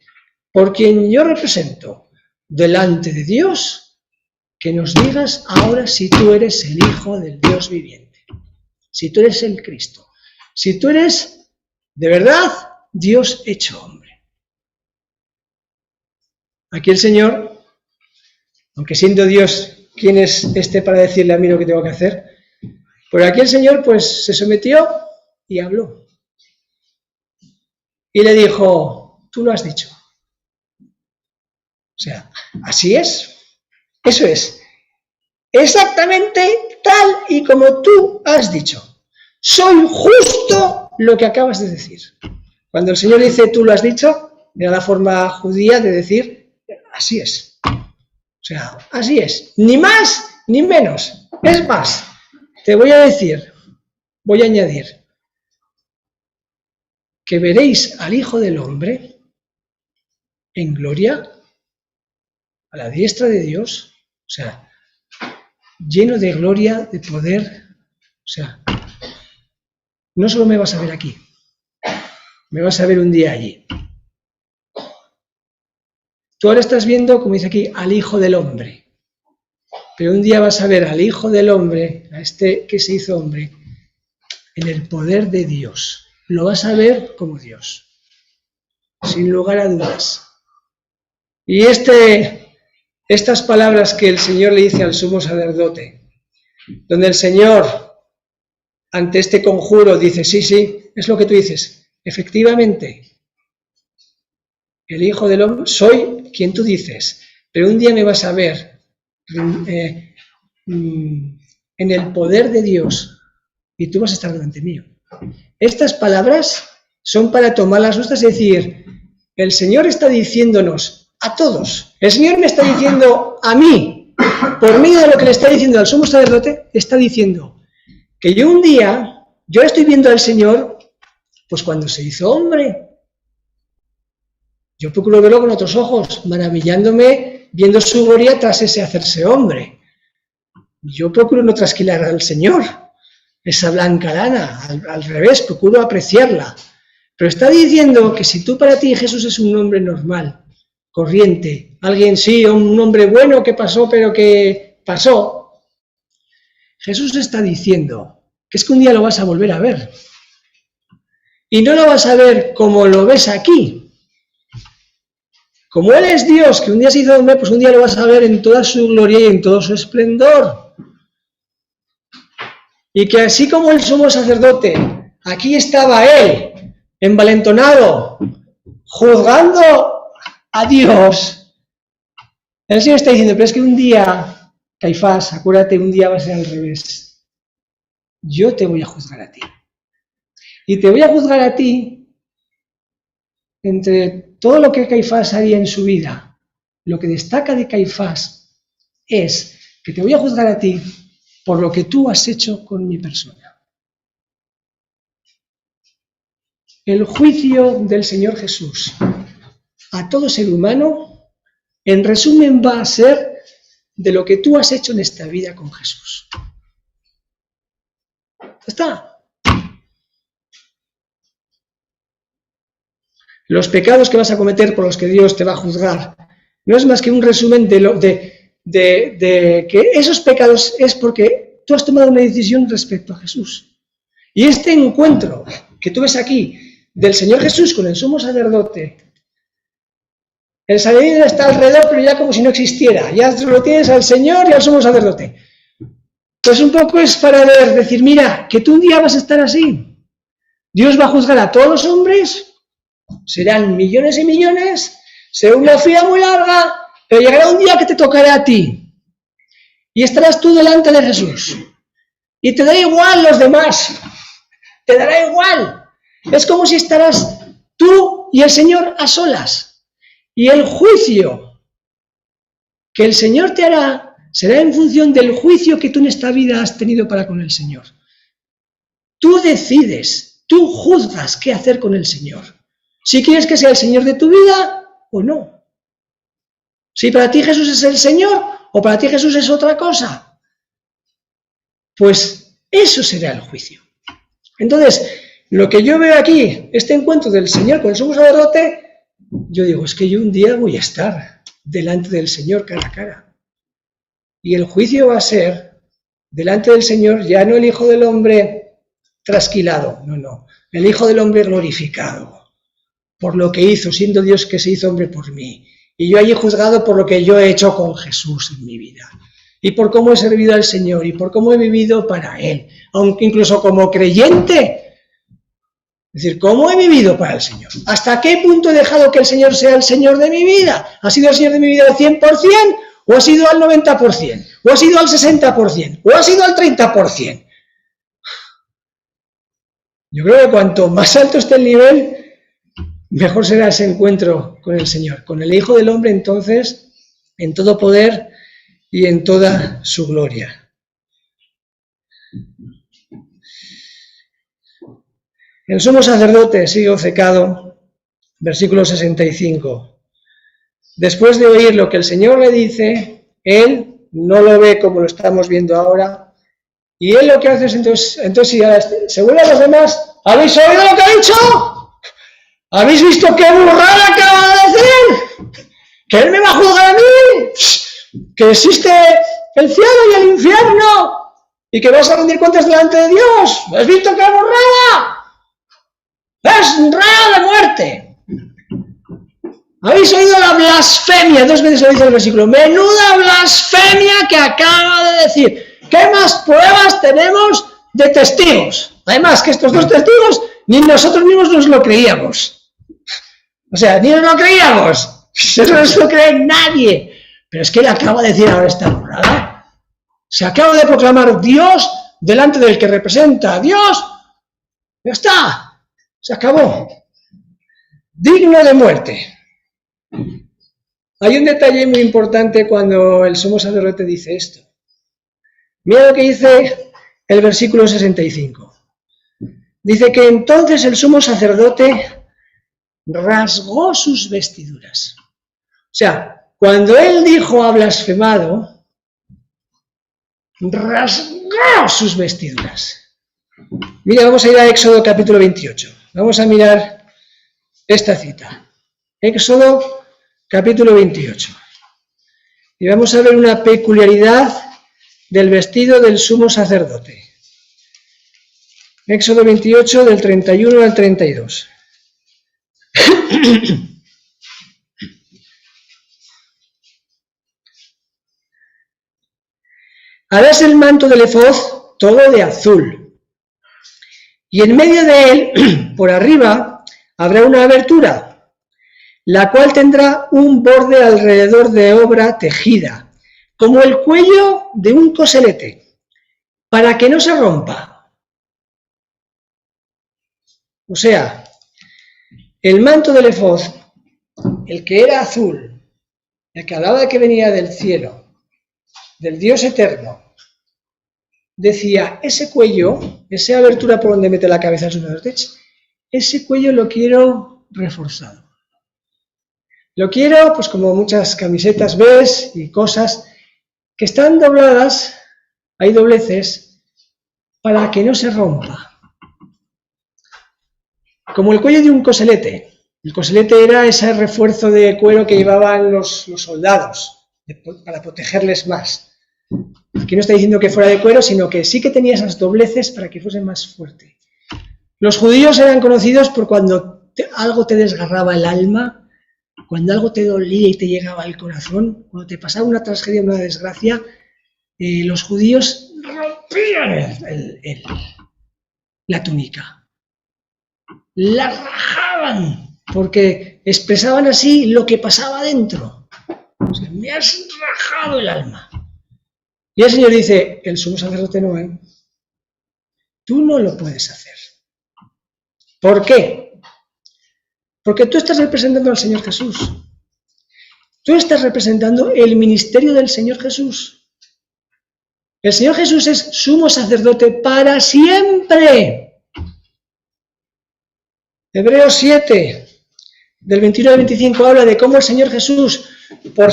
por quien yo represento, delante de Dios, que nos digas ahora si tú eres el Hijo del Dios viviente. si tú eres el Cristo, si tú eres de verdad Dios hecho hombre. Aquí el Señor, aunque siendo Dios, ¿quién es este para decirle a mí lo que tengo que hacer? Pero aquí el Señor pues se sometió y habló. Y le dijo, tú lo has dicho. O sea, así es. Eso es. Exactamente tal y como tú has dicho. Soy justo lo que acabas de decir. Cuando el Señor dice, tú lo has dicho, era la forma judía de decir, así es. O sea, así es. Ni más ni menos. Es más, te voy a decir, voy a añadir, que veréis al Hijo del Hombre en gloria, a la diestra de Dios, o sea, lleno de gloria, de poder, o sea, no solo me vas a ver aquí, me vas a ver un día allí. Tú ahora estás viendo, como dice aquí, al Hijo del Hombre, pero un día vas a ver al Hijo del Hombre, a este que se hizo hombre, en el poder de Dios. Lo vas a ver como Dios, sin lugar a dudas. Y estas palabras que el Señor le dice al sumo sacerdote, donde el Señor, ante este conjuro, dice, sí, es lo que tú dices, efectivamente, el Hijo del Hombre, soy quien tú dices, pero un día me vas a ver en el poder de Dios y tú vas a estar delante mío. Estas palabras son para tomar las nuestras y decir, el Señor está diciéndonos a todos, el Señor me está diciendo a mí, por medio de lo que le está diciendo al sumo sacerdote, está diciendo que yo un día, yo estoy viendo al Señor, pues cuando se hizo hombre, yo procuro verlo con otros ojos, maravillándome, viendo su gloria tras ese hacerse hombre. Yo procuro no trasquilar al Señor, esa blanca lana, al revés, procuro apreciarla. Pero está diciendo que si tú para ti Jesús es un hombre normal, corriente, alguien sí, un hombre bueno que pasó, pero que pasó, Jesús está diciendo que es que un día lo vas a volver a ver. Y no lo vas a ver como lo ves aquí. Como Él es Dios, que un día se hizo hombre, pues un día lo vas a ver en toda su gloria y en todo su esplendor. Y que así como el sumo sacerdote, aquí estaba Él, envalentonado, juzgando a Dios. El Señor está diciendo, pero es que un día, Caifás, acuérdate, un día va a ser al revés. Yo te voy a juzgar a ti. Y te voy a juzgar a ti entre todo lo que Caifás haría en su vida. Lo que destaca de Caifás es que te voy a juzgar a ti por lo que tú has hecho con mi persona. El juicio del Señor Jesús a todo ser humano, en resumen, va a ser de lo que tú has hecho en esta vida con Jesús. ¿Está? Los pecados que vas a cometer por los que Dios te va a juzgar no es más que un resumen de que esos pecados es porque tú has tomado una decisión respecto a Jesús. Y este encuentro que tú ves aquí del Señor Jesús con el sumo sacerdote, el Sanedrín está alrededor, pero ya como si no existiera. Ya lo tienes al Señor y al sumo sacerdote. Pues un poco es para decir, mira, que tú un día vas a estar así. Dios va a juzgar a todos los hombres. Serán millones y millones, será una fila muy larga, pero llegará un día que te tocará a ti. Y estarás tú delante de Jesús. Y te da igual los demás. Te dará igual. Es como si estarás tú y el Señor a solas. Y el juicio que el Señor te hará será en función del juicio que tú en esta vida has tenido para con el Señor. Tú decides, tú juzgas qué hacer con el Señor. Si quieres que sea el Señor de tu vida o no. Si para ti Jesús es el Señor o para ti Jesús es otra cosa, pues eso será el juicio. Entonces, lo que yo veo aquí, este encuentro del Señor con el sumo sacerdote, yo digo, es que yo un día voy a estar delante del Señor cara a cara. Y el juicio va a ser delante del Señor, ya no el Hijo del Hombre trasquilado. No, no. El Hijo del Hombre glorificado por lo que hizo, siendo Dios que se hizo hombre por mí. Y yo allí juzgado por lo que yo he hecho con Jesús en mi vida. Y por cómo he servido al Señor y por cómo he vivido para Él. Aunque incluso como creyente. Es decir, ¿cómo he vivido para el Señor? ¿Hasta qué punto he dejado que el Señor sea el Señor de mi vida? ¿Ha sido el Señor de mi vida al 100%? ¿O ha sido al 90%? ¿O ha sido al 60%? ¿O ha sido al 30%? Yo creo que cuanto más alto esté el nivel, mejor será ese encuentro con el Señor. Con el Hijo del Hombre, entonces, en todo poder y en toda su gloria. El sumo sacerdote sigue obcecado, versículo 65. Después de oír lo que el Señor le dice, él no lo ve como lo estamos viendo ahora, y él lo que hace es entonces se vuelve a los demás, ¿habéis oído lo que ha dicho? ¿Habéis visto qué burrada acaba de decir? ¿Que él me va a juzgar a mí? ¿Que existe el cielo y el infierno? ¿Y que vas a rendir cuentas delante de Dios? ¿Has visto qué burrada? ¡Es reo de muerte! ¿Habéis oído la blasfemia? 2 veces lo dice el versículo. Menuda blasfemia que acaba de decir. ¿Qué más pruebas tenemos de testigos? Además que estos 2 testigos ni nosotros mismos nos lo creíamos. O sea, ni nos lo creíamos. Eso no se lo cree nadie. Pero es que él acaba de decir ahora esta burrada. Se acaba de proclamar Dios delante del que representa a Dios. Ya está. Se acabó. Digno de muerte. Hay un detalle muy importante cuando el sumo sacerdote dice esto. Mira lo que dice el versículo 65. Dice que entonces el sumo sacerdote rasgó sus vestiduras. O sea, cuando él dijo ha blasfemado, rasgó sus vestiduras. Mira, vamos a ir a Éxodo capítulo 28. Vamos a mirar esta cita. Éxodo capítulo 28. Y vamos a ver una peculiaridad del vestido del sumo sacerdote. Éxodo 28 del 31 al 32. Harás el manto del efod todo de azul. Y en medio de él, por arriba, habrá una abertura, la cual tendrá un borde alrededor de obra tejida, como el cuello de un coselete, para que no se rompa. O sea, el manto del efod, el que era azul, el que hablaba de que venía del cielo, del Dios eterno, decía, ese cuello, esa abertura por donde mete la cabeza el sacerdote, ese cuello lo quiero reforzado. Lo quiero, pues como muchas camisetas ves y cosas que están dobladas, hay dobleces, para que no se rompa. Como el cuello de un coselete. El coselete era ese refuerzo de cuero que llevaban los soldados, para protegerles más. Aquí no está diciendo que fuera de cuero, sino que sí que tenía esas dobleces para que fuese más fuerte. Los judíos eran conocidos por cuando algo te desgarraba el alma, cuando algo te dolía y te llegaba al corazón, cuando te pasaba una tragedia, una desgracia, los judíos rompían la túnica. La rajaban, porque expresaban así lo que pasaba dentro. O sea, me has rajado el alma. Y el Señor dice, el sumo sacerdote no, tú no lo puedes hacer. ¿Por qué? Porque tú estás representando al Señor Jesús. Tú estás representando el ministerio del Señor Jesús. El Señor Jesús es sumo sacerdote para siempre. Hebreos 7, del 21 al 25, habla de cómo el Señor Jesús, por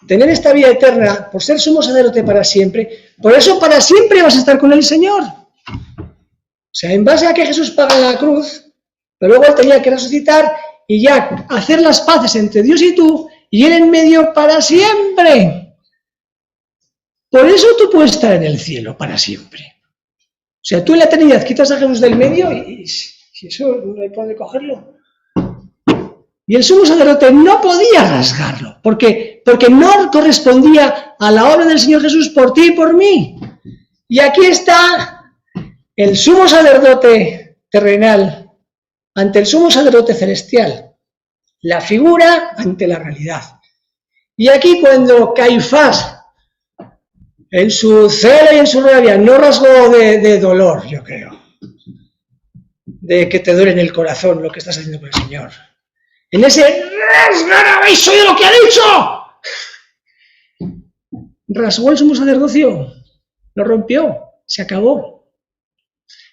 tener esta vida eterna, por ser sumo sacerdote para siempre, por eso para siempre vas a estar con el Señor. O sea, en base a que Jesús paga la cruz, pero luego él tenía que resucitar y ya hacer las paces entre Dios y tú, y él en medio para siempre. Por eso tú puedes estar en el cielo para siempre. sea, tú en la eternidad quitas a Jesús del medio y eso no hay por dónde cogerlo. Y el sumo sacerdote no podía rasgarlo, porque no correspondía a la obra del Señor Jesús por ti y por mí. Y aquí está el sumo sacerdote terrenal ante el sumo sacerdote celestial, la figura ante la realidad. Y aquí cuando Caifás, en su celo y en su rabia, no rasgó de dolor, yo creo, de que te duele en el corazón lo que estás haciendo con el Señor. En ese rasgar habéis oído lo que ha dicho. Rasgó el sumo sacerdocio, lo rompió, se acabó.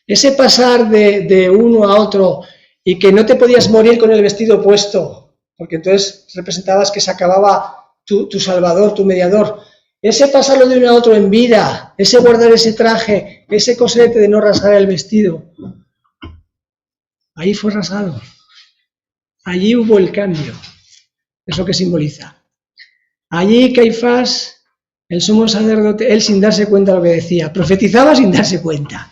Ese pasar de uno a otro y que no te podías morir con el vestido puesto, porque entonces representabas que se acababa tu Salvador, tu mediador. Ese pasarlo de uno a otro en vida, ese guardar ese traje, ese coselete de no rasgar el vestido, ahí fue rasgado. Allí hubo el cambio, es lo que simboliza. Allí Caifás, el sumo sacerdote, él sin darse cuenta de lo que decía, profetizaba sin darse cuenta.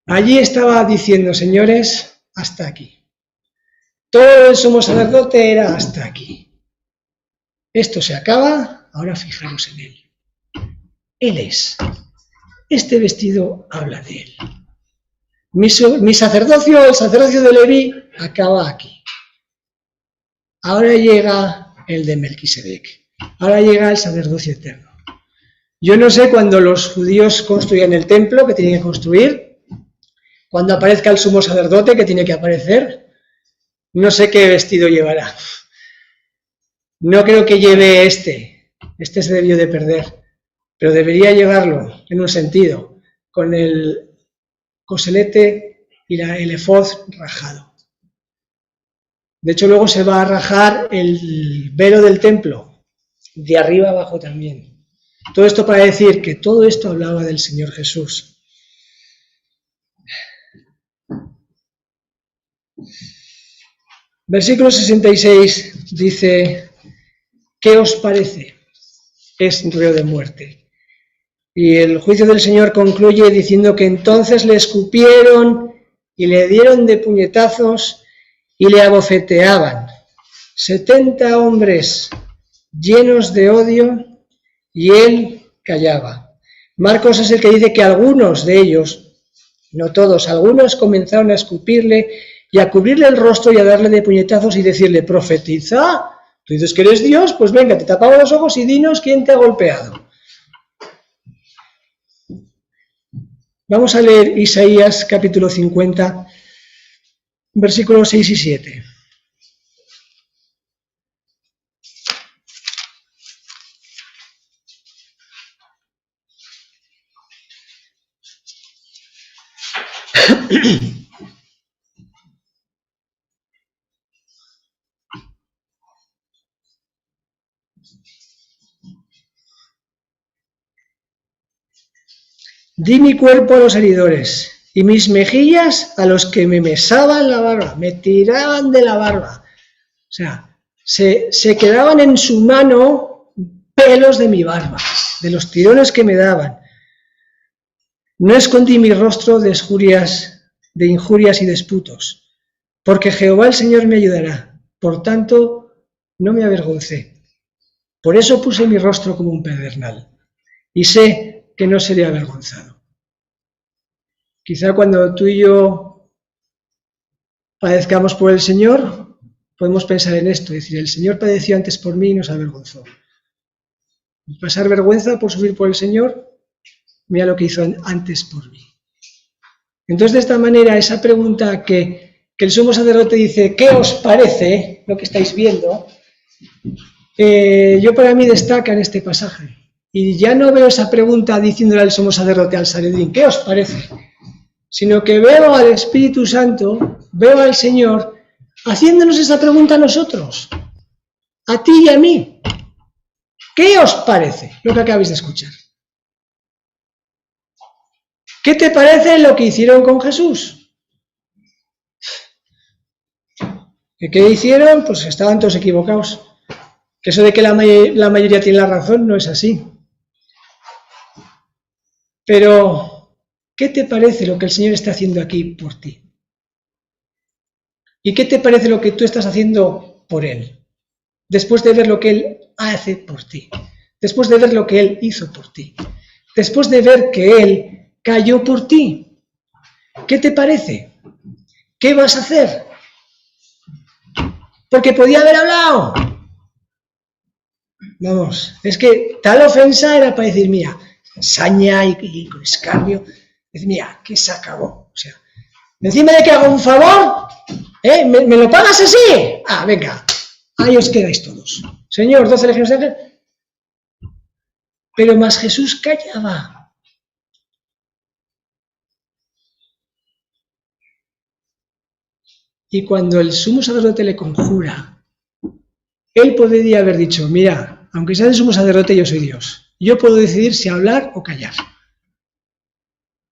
Allí estaba diciendo, señores, hasta aquí. Todo el sumo sacerdote era hasta aquí. Esto se acaba, ahora fijaros en él. Él es. Este vestido habla de él. Mi sacerdocio, el sacerdocio de Leví, acaba aquí. Ahora llega el de Melquisedec. Ahora llega el sacerdocio eterno. Yo no sé cuando los judíos construían el templo que tenían que construir, cuando aparezca el sumo sacerdote que tiene que aparecer, no sé qué vestido llevará. No creo que lleve este se debió de perder, pero debería llevarlo en un sentido, con el coselete y el efod rajado. De hecho, luego se va a rajar el velo del templo, de arriba abajo también. Todo esto para decir que todo esto hablaba del Señor Jesús. Versículo 66 dice, ¿qué os parece? Es reo de muerte. Y el juicio del Señor concluye diciendo que entonces le escupieron y le dieron de puñetazos y le abofeteaban. 70 hombres llenos de odio y él callaba. Marcos es el que dice que algunos de ellos, no todos, algunos comenzaron a escupirle y a cubrirle el rostro y a darle de puñetazos y decirle, profetiza, tú dices que eres Dios, pues venga, te tapamos los ojos y dinos quién te ha golpeado. Vamos a leer Isaías capítulo 50, versículos 6 y 7. Di mi cuerpo a los heridores y mis mejillas a los que me mesaban la barba, me tiraban de la barba. O sea, se quedaban en su mano pelos de mi barba, de los tirones que me daban. No escondí mi rostro de injurias y disputos, porque Jehová el Señor me ayudará. Por tanto, no me avergoncé. Por eso puse mi rostro como un pedernal, y sé que no seré avergonzado. Quizá cuando tú y yo padezcamos por el Señor, podemos pensar en esto, decir, el Señor padeció antes por mí y nos avergonzó. Y pasar vergüenza por sufrir por el Señor, mira lo que hizo antes por mí. Entonces, de esta manera, esa pregunta que el sumo sacerdote dice, ¿qué os parece lo que estáis viendo? Yo para mí destaca en este pasaje. Y ya no veo esa pregunta diciéndole al sumo sacerdote, al Sanedrín, ¿qué os parece? Sino que veo al Espíritu Santo, veo al Señor, haciéndonos esa pregunta a nosotros, a ti y a mí. ¿Qué os parece lo que acabáis de escuchar? ¿Qué te parece lo que hicieron con Jesús? ¿Qué hicieron? Pues estaban todos equivocados. Que eso de que la mayoría tiene la razón no es así. Pero ¿qué te parece lo que el Señor está haciendo aquí por ti? ¿Y qué te parece lo que tú estás haciendo por Él? Después de ver lo que Él hace por ti, después de ver lo que Él hizo por ti, después de ver que Él cayó por ti, ¿qué te parece? ¿Qué vas a hacer? Porque podía haber hablado. Vamos, es que tal ofensa era para decir, mira, saña y con escarnio, decir, mira, que se acabó. O sea, encima de que hago un favor, ¿me lo pagas así? Ah, venga, ahí os quedáis todos. Señor, 12 legiones de ángeles. Pero más Jesús callaba. Y cuando el sumo sacerdote le conjura, él podría haber dicho, mira, aunque sea el sumo sacerdote, yo soy Dios. Yo puedo decidir si hablar o callar.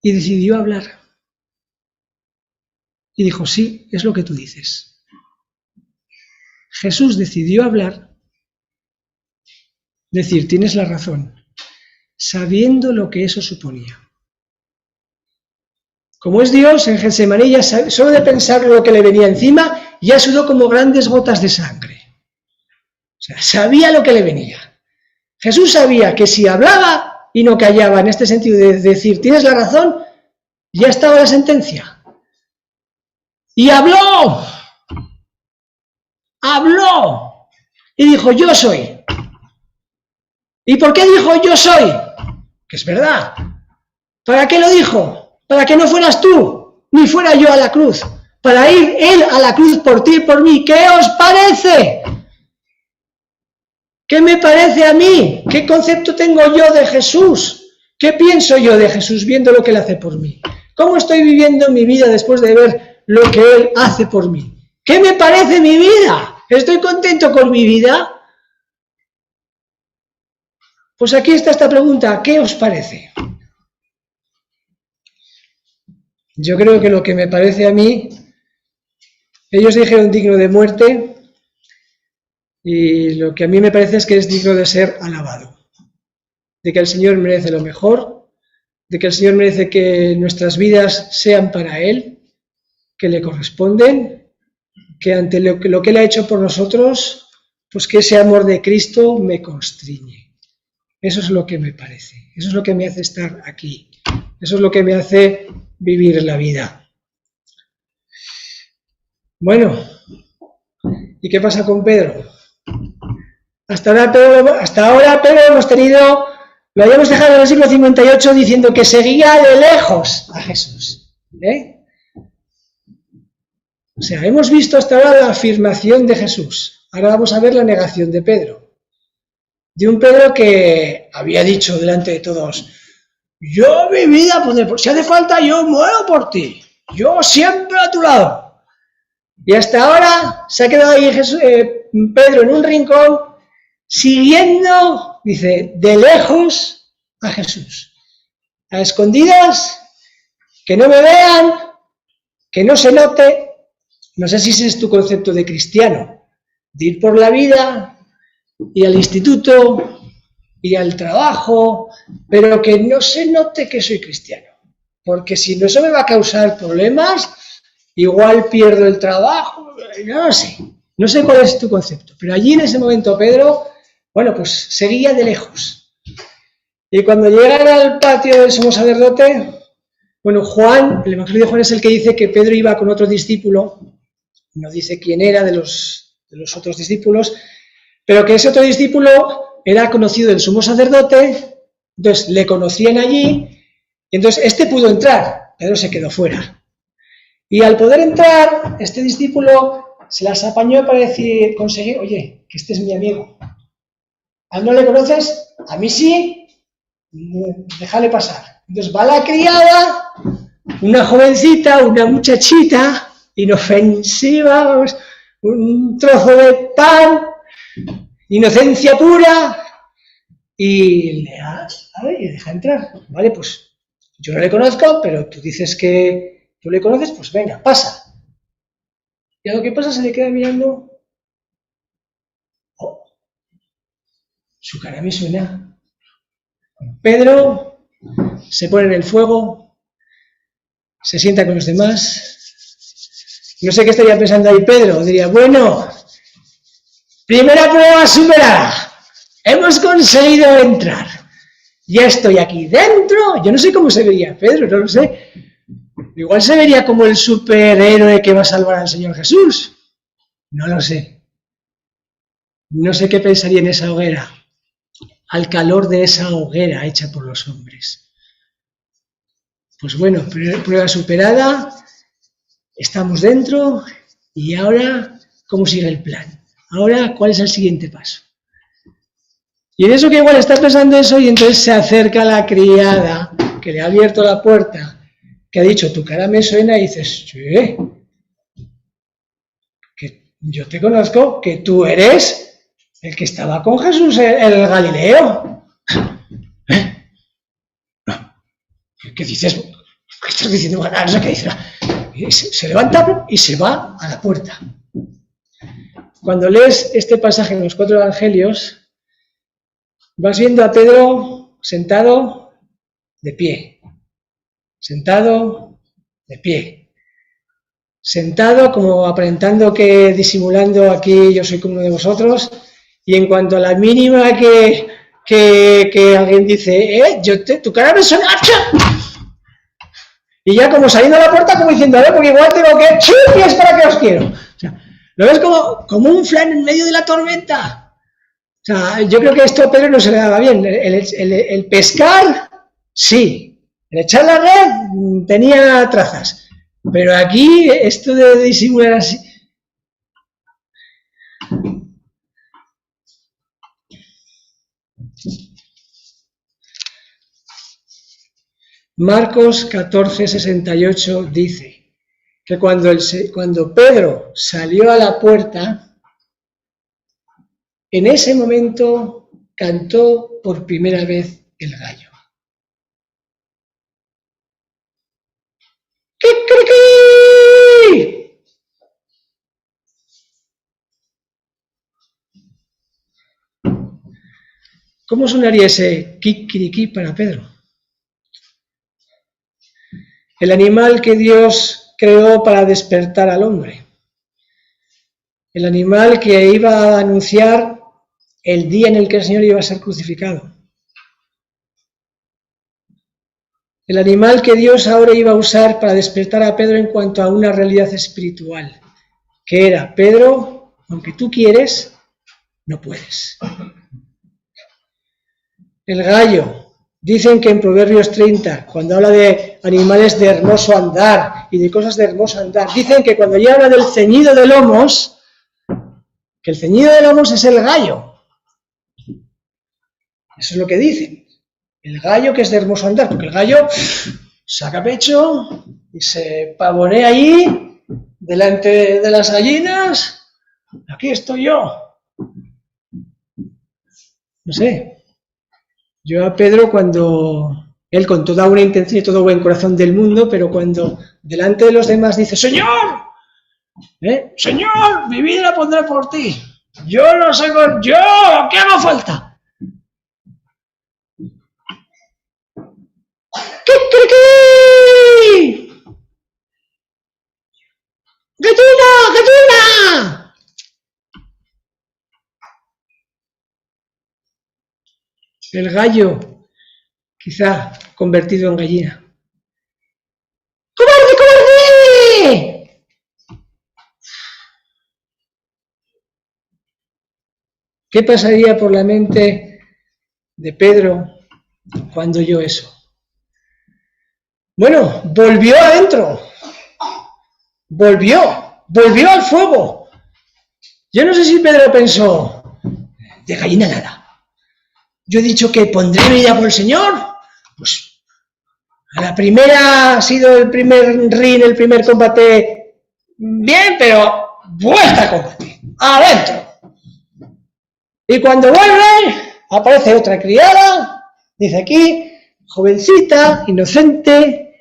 Y decidió hablar. Y dijo, sí, es lo que tú dices. Jesús decidió hablar, decir, tienes la razón, sabiendo lo que eso suponía. Como es Dios, en Getsemaní ya solo de pensar lo que le venía encima, ya sudó como grandes gotas de sangre. O sea, sabía lo que le venía. Jesús sabía que si hablaba y no callaba, en este sentido de decir, tienes la razón, ya estaba la sentencia. Y habló, y dijo, yo soy. ¿Y por qué dijo yo soy? Que es verdad. ¿Para qué lo dijo? Para que no fueras tú, ni fuera yo a la cruz. Para ir Él a la cruz por ti y por mí. ¿Qué os parece? ¿Qué me parece a mí? ¿Qué concepto tengo yo de Jesús? ¿Qué pienso yo de Jesús viendo lo que Él hace por mí? ¿Cómo estoy viviendo mi vida después de ver lo que Él hace por mí? ¿Qué me parece mi vida? ¿Estoy contento con mi vida? Pues aquí está esta pregunta, ¿qué os parece? Yo creo que lo que me parece a mí, ellos dijeron digno de muerte, y lo que a mí me parece es que es digno de ser alabado, de que el Señor merece lo mejor, de que el Señor merece que nuestras vidas sean para Él, que le corresponden, que ante lo que Él ha hecho por nosotros, pues que ese amor de Cristo me constriñe. Eso es lo que me parece, eso es lo que me hace estar aquí, eso es lo que me hace vivir la vida. Bueno, ¿y qué pasa con Pedro? Hasta ahora Pedro hemos tenido, lo habíamos dejado en el versículo 58 diciendo que seguía de lejos a Jesús. O sea, hemos visto hasta ahora la afirmación de Jesús. Ahora vamos a ver la negación de Pedro. De un Pedro que había dicho delante de todos, yo mi vida, si hace falta yo muero por ti, yo siempre a tu lado. Y hasta ahora se ha quedado ahí Pedro en un rincón, siguiendo, dice, de lejos a Jesús. A escondidas, que no me vean, que no se note. No sé si ese es tu concepto de cristiano, de ir por la vida, ir al instituto, ir al trabajo, pero que no se note que soy cristiano. Porque si no, eso me va a causar problemas, igual pierdo el trabajo, no sé cuál es tu concepto. Pero allí en ese momento Pedro, bueno, pues seguía de lejos. Y cuando llegan al patio del sumo sacerdote, bueno, Juan, el Evangelio de Juan es el que dice que Pedro iba con otro discípulo, no dice quién era de los otros discípulos, pero que ese otro discípulo era conocido del sumo sacerdote, entonces le conocían allí, y entonces este pudo entrar, Pedro se quedó fuera. Y al poder entrar, este discípulo se las apañó para conseguir, oye, que este es mi amigo. ¿A él no le conoces? A mí sí, déjale pasar. Entonces va la criada, una jovencita, una muchachita, inofensiva, vamos, un trozo de pan, inocencia pura, y le deja entrar. Vale, pues yo no le conozco, pero tú dices que tú le conoces, pues venga, pasa. Y a lo que pasa se le queda mirando. Oh, su cara me suena. Pedro se pone en el fuego, se sienta con los demás. No sé qué estaría pensando ahí Pedro. Diría, bueno, primera prueba superada. Hemos conseguido entrar. Ya estoy aquí dentro. Yo no sé cómo se vería Pedro, no lo sé. Igual se vería como el superhéroe que va a salvar al Señor Jesús. No lo sé. No sé qué pensaría en esa hoguera, al calor de esa hoguera hecha por los hombres. Pues bueno, prueba superada, estamos dentro y ahora, ¿cómo sigue el plan? Ahora, ¿cuál es el siguiente paso? Y en eso que igual está pensando eso y entonces se acerca la criada que le ha abierto la puerta, que ha dicho, tu cara me suena y dices, sí, que yo te conozco, que tú eres el que estaba con Jesús, el Galileo. ¿Eh? No. ¿Qué dices? ¿Qué estás diciendo? No sé qué dice. Se levanta y se va a la puerta. Cuando lees este pasaje en los 4 evangelios, vas viendo a Pedro sentado de pie, sentado de pie, sentado como aparentando que disimulando aquí yo soy como uno de vosotros, y en cuanto a la mínima que alguien dice, tu cara me suena, y ya como saliendo a la puerta como diciendo, a ver, porque igual tengo que, ¡sí! Es para que os quiero. O sea, lo ves como un flan en medio de la tormenta. O sea, yo creo que esto a Pedro no se le daba bien. El pescar, sí. El echar la red tenía trazas. Pero aquí, esto de disimular así... Marcos 14:68 dice que cuando Pedro salió a la puerta, en ese momento cantó por primera vez el gallo. ¡Kikiriki! ¿Cómo sonaría ese kikiriki para Pedro? El animal que Dios creó para despertar al hombre. El animal que iba a anunciar el día en el que el Señor iba a ser crucificado. El animal que Dios ahora iba a usar para despertar a Pedro en cuanto a una realidad espiritual, que era, Pedro, aunque tú quieres, no puedes. El gallo. Dicen que en Proverbios 30, cuando habla de animales de hermoso andar y de cosas de hermoso andar, dicen que cuando ya habla del ceñido de lomos, que el ceñido de lomos es el gallo. Eso es lo que dicen. El gallo que es de hermoso andar, porque el gallo saca pecho y se pavonea ahí, delante de las gallinas. Aquí estoy yo. No sé. Yo a Pedro cuando, él con toda una intención y todo buen corazón del mundo, pero cuando delante de los demás dice, Señor, Señor, mi vida la pondré por ti. Yo no sé con yo, ¿qué hago falta? ¡Kikiriki! ¡Gallina, gallina! El gallo, quizá convertido en gallina. ¡Cobarde, cobarde! ¿Qué pasaría por la mente de Pedro cuando oyó eso? Bueno, volvió adentro. Volvió al fuego. Yo no sé si Pedro pensó, de gallina nada. Yo he dicho que pondré mi vida por el Señor, pues a la primera ha sido el primer ring, el primer combate, bien, pero vuelta a combate, adentro. Y cuando vuelve, aparece otra criada, dice aquí, jovencita, inocente,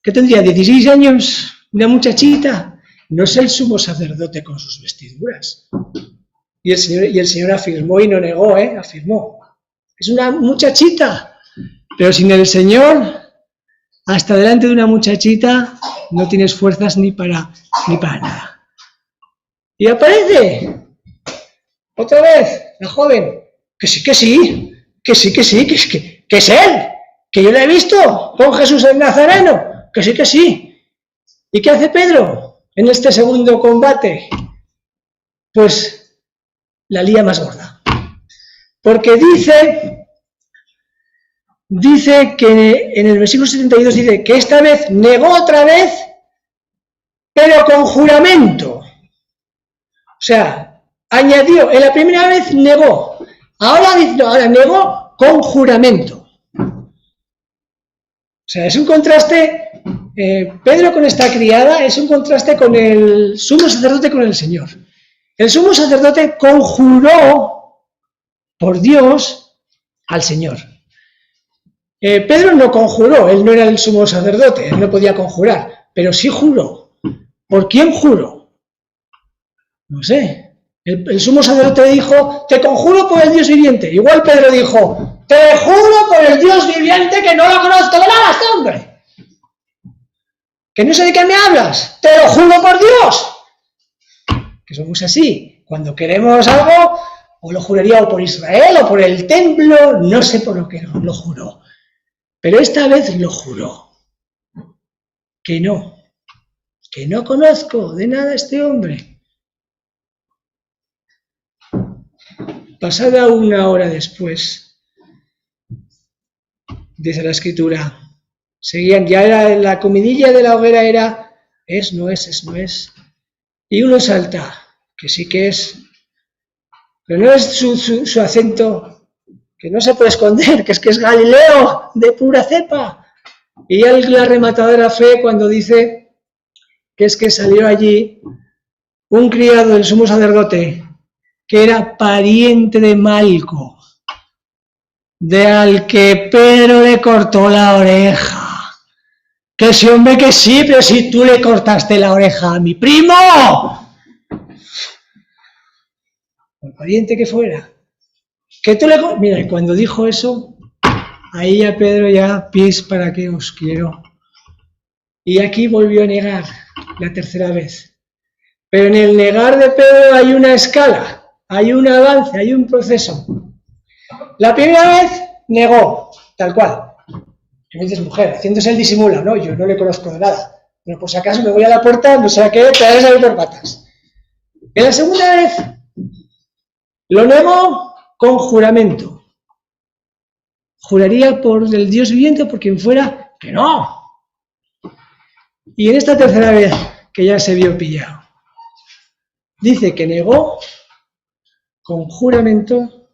que tendría 16 años, una muchachita, no es el sumo sacerdote con sus vestiduras. Y el Señor afirmó y no negó, afirmó. Es una muchachita, pero sin el Señor hasta delante de una muchachita no tienes fuerzas ni para nada. Y aparece otra vez la joven, que sí, que es él, que yo lo he visto con Jesús el Nazareno, que sí. ¿Y qué hace Pedro en este segundo combate? Pues la lía más gorda. Porque dice que en el versículo 72 dice que esta vez negó otra vez, pero con juramento. O sea, añadió, en la primera vez negó, ahora negó con juramento. O sea, es un contraste, Pedro con esta criada es un contraste con el sumo sacerdote con el Señor. El sumo sacerdote conjuró por Dios al Señor. Pedro no conjuró, él no era el sumo sacerdote, él no podía conjurar, pero sí juró. ¿Por quién juró? No sé. El sumo sacerdote dijo, te conjuro por el Dios viviente. Igual Pedro dijo, te juro por el Dios viviente que no lo conozco de nada, este hombre. Que no sé de qué me hablas, te lo juro por Dios. Que somos así. Cuando queremos algo, o lo juraría o por Israel o por el templo, no sé por lo que no, lo juró. Pero esta vez lo juró. Que no conozco de nada a este hombre. Pasada una hora después, dice la Escritura, seguían, ya era la comidilla de la hoguera, era, no es. Y uno salta, que sí que es, pero no es su acento, que no se puede esconder, que es Galileo, de pura cepa. Y él la rematadora fe cuando dice que es que salió allí un criado del sumo sacerdote, que era pariente de Malco, de al que Pedro le cortó la oreja. Que ese hombre que sí, pero si tú le cortaste la oreja a mi primo. El pariente que fuera. Que tú le... Mira, cuando dijo eso, ahí ya Pedro ya, pis, ¿para qué os quiero? Y aquí volvió a negar la tercera vez. Pero en el negar de Pedro hay una escala, hay un avance, hay un proceso. La primera vez negó, tal cual. Que me dices, mujer, haciéndose el disimula, ¿no? Yo no le conozco de nada. Pero por si acaso me voy a la puerta, no sé a qué, te vas a ir por patas. En la segunda vez, lo negó con juramento. Juraría por el Dios viviente, por quien fuera, que no. Y en esta tercera vez, que ya se vio pillado, dice que negó con juramento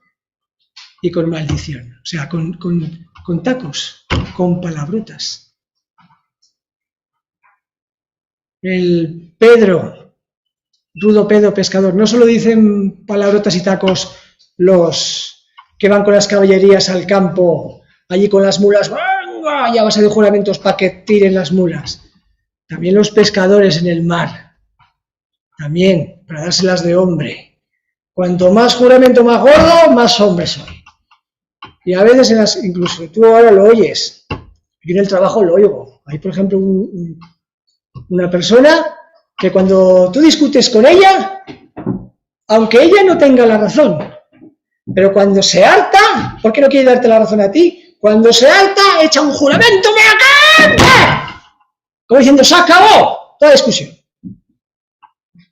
y con maldición, o sea, con tacos, con palabrotas. El Pedro, rudo Pedro pescador, no solo dicen palabrotas y tacos los que van con las caballerías al campo, allí con las mulas, ¡venga! Y a base de juramentos para que tiren las mulas. También los pescadores en el mar, también para dárselas de hombre. Cuanto más juramento más gordo, más hombre soy. Y a veces, incluso tú ahora lo oyes, yo en el trabajo lo oigo. Hay, por ejemplo, una persona que cuando tú discutes con ella, aunque ella no tenga la razón, pero cuando se harta, ¿por qué no quiere darte la razón a ti? Cuando se harta, echa un juramento, ¡me acaba! Como diciendo, se acabó toda discusión.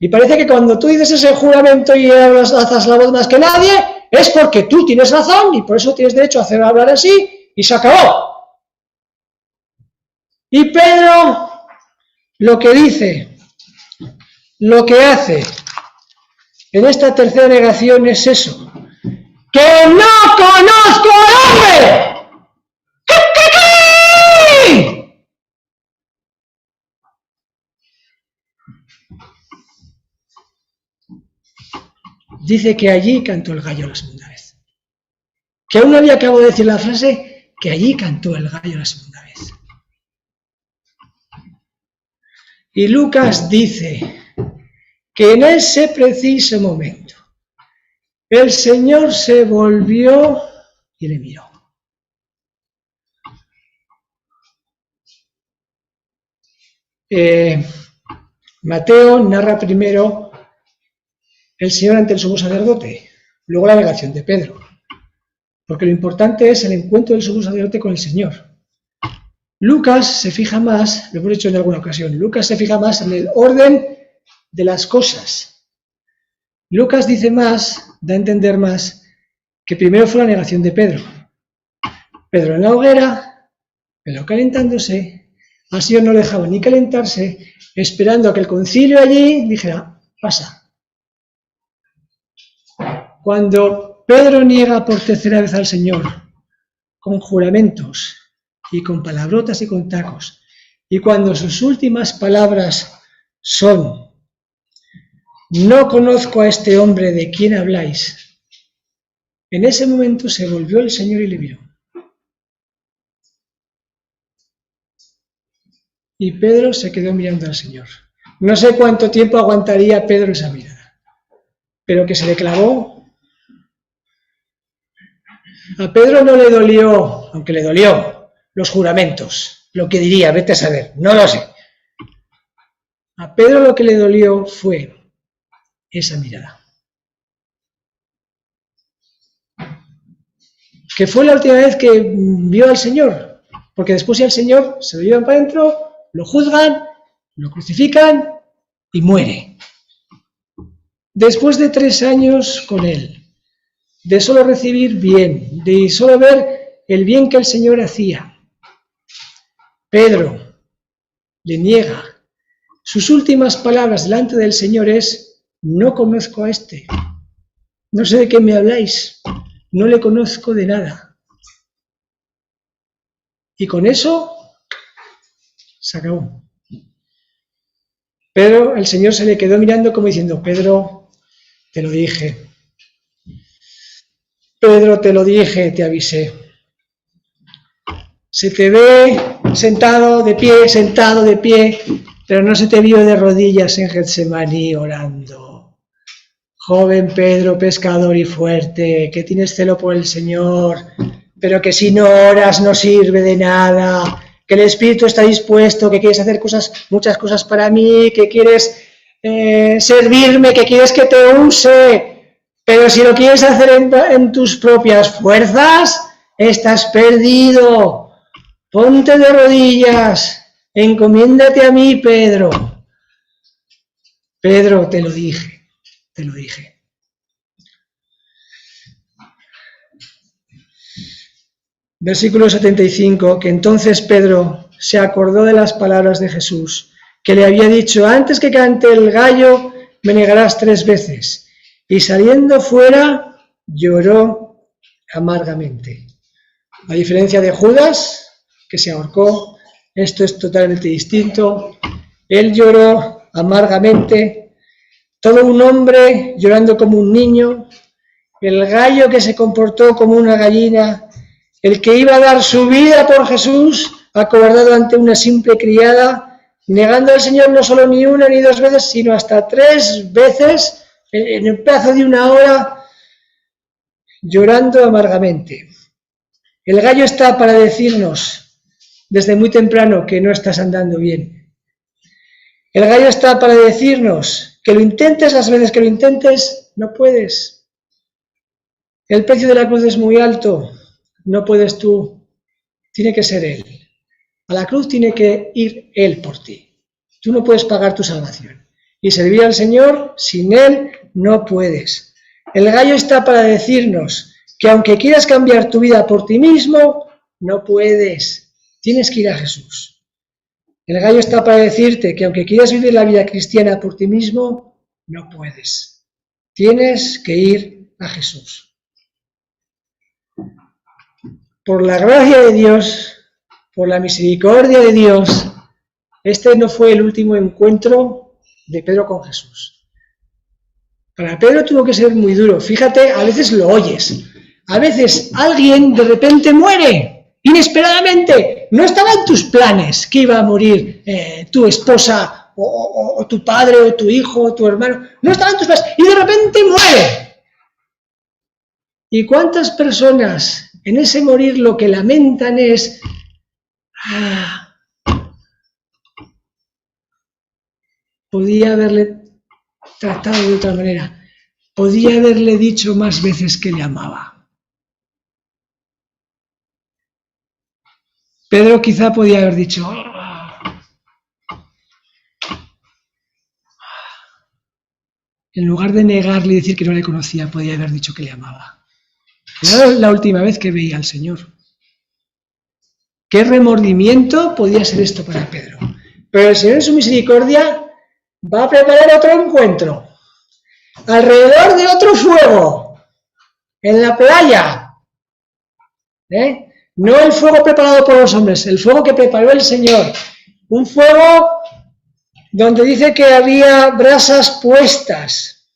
Y parece que cuando tú dices ese juramento y alzas la voz más que nadie, es porque tú tienes razón y por eso tienes derecho a hacer hablar así y se acabó. Y Pedro lo que dice, lo que hace en esta tercera negación es eso, que no conozco al hombre. Dice que allí cantó el gallo la segunda vez. Que aún no había acabado de decir la frase, que allí cantó el gallo la segunda vez. Y Lucas dice que en ese preciso momento el Señor se volvió y le miró. Mateo narra primero el Señor ante el sumo sacerdote, luego la negación de Pedro, porque lo importante es el encuentro del sumo sacerdote con el Señor. Lucas se fija más, lo hemos dicho en alguna ocasión, Lucas se fija más en el orden de las cosas. Lucas dice más, da a entender más, que primero fue la negación de Pedro. Pedro en la hoguera, Pedro calentándose, al Señor no le dejaba ni calentarse, esperando a que el concilio allí dijera, pasa. Cuando Pedro niega por tercera vez al Señor, con juramentos y con palabrotas y con tacos, y cuando sus últimas palabras son, no conozco a este hombre de quien habláis, en ese momento se volvió el Señor y le miró. Y Pedro se quedó mirando al Señor. No sé cuánto tiempo aguantaría Pedro esa mirada, pero que se le clavó. A Pedro no le dolió, aunque le dolió, los juramentos, lo que diría, vete a saber, no lo sé. A Pedro lo que le dolió fue esa mirada. Que fue la última vez que vio al Señor, porque después ya el Señor se lo llevan para adentro, lo juzgan, lo crucifican y muere. Después de 3 años con él, de solo recibir bien, de solo ver el bien que el Señor hacía, Pedro le niega. Sus últimas palabras delante del Señor es, no conozco a este, no sé de qué me habláis, no le conozco de nada. Y con eso se acabó. Pero el Señor se le quedó mirando como diciendo, Pedro, te lo dije. Pedro, te lo dije, te avisé. Se te ve sentado de pie, pero no se te vio de rodillas en Getsemaní orando. Joven Pedro, pescador y fuerte, que tienes celo por el Señor, pero que si no oras no sirve de nada, que el Espíritu está dispuesto, que quieres hacer muchas cosas para mí, que quieres servirme, que quieres que te use, pero si lo quieres hacer en tus propias fuerzas, estás perdido. Ponte de rodillas, encomiéndate a mí, Pedro. Pedro, te lo dije. Versículo 75, que entonces Pedro se acordó de las palabras de Jesús, que le había dicho, antes que cante el gallo, me negarás 3 veces. Y saliendo fuera, lloró amargamente. A diferencia de Judas, que se ahorcó, esto es totalmente distinto. Él lloró amargamente, todo un hombre llorando como un niño, el gallo que se comportó como una gallina, el que iba a dar su vida por Jesús, acobardado ante una simple criada, negando al Señor no solo ni 1 ni 2 veces, sino hasta 3 veces, en el plazo de 1 hora, llorando amargamente. El gallo está para decirnos desde muy temprano que no estás andando bien. El gallo está para decirnos que lo intentes las veces que lo intentes, no puedes. El precio de la cruz es muy alto, no puedes tú, tiene que ser Él. A la cruz tiene que ir Él por ti. Tú no puedes pagar tu salvación. Y servir al Señor, sin Él no puedes. El gallo está para decirnos que aunque quieras cambiar tu vida por ti mismo, no puedes. Tienes que ir a Jesús. El gallo está para decirte que aunque quieras vivir la vida cristiana por ti mismo, no puedes. Tienes que ir a Jesús. Por la gracia de Dios, por la misericordia de Dios, este no fue el último encuentro de Pedro con Jesús. Para Pedro tuvo que ser muy duro. Fíjate, a veces lo oyes. A veces alguien de repente muere. Inesperadamente, no estaba en tus planes que iba a morir tu esposa o tu padre o tu hijo o tu hermano, no estaba en tus planes y de repente muere. ¿Y cuántas personas en ese morir lo que lamentan es, podía haberle tratado de otra manera, podía haberle dicho más veces que le amaba. Pedro quizá podía haber dicho, en lugar de negarle y decir que no le conocía, podía haber dicho que le amaba. Era la última vez que veía al Señor. ¿Qué remordimiento podía ser esto para Pedro? Pero el Señor en su misericordia va a preparar otro encuentro, alrededor de otro fuego, en la playa. No el fuego preparado por los hombres, el fuego que preparó el Señor. Un fuego donde dice que había brasas puestas,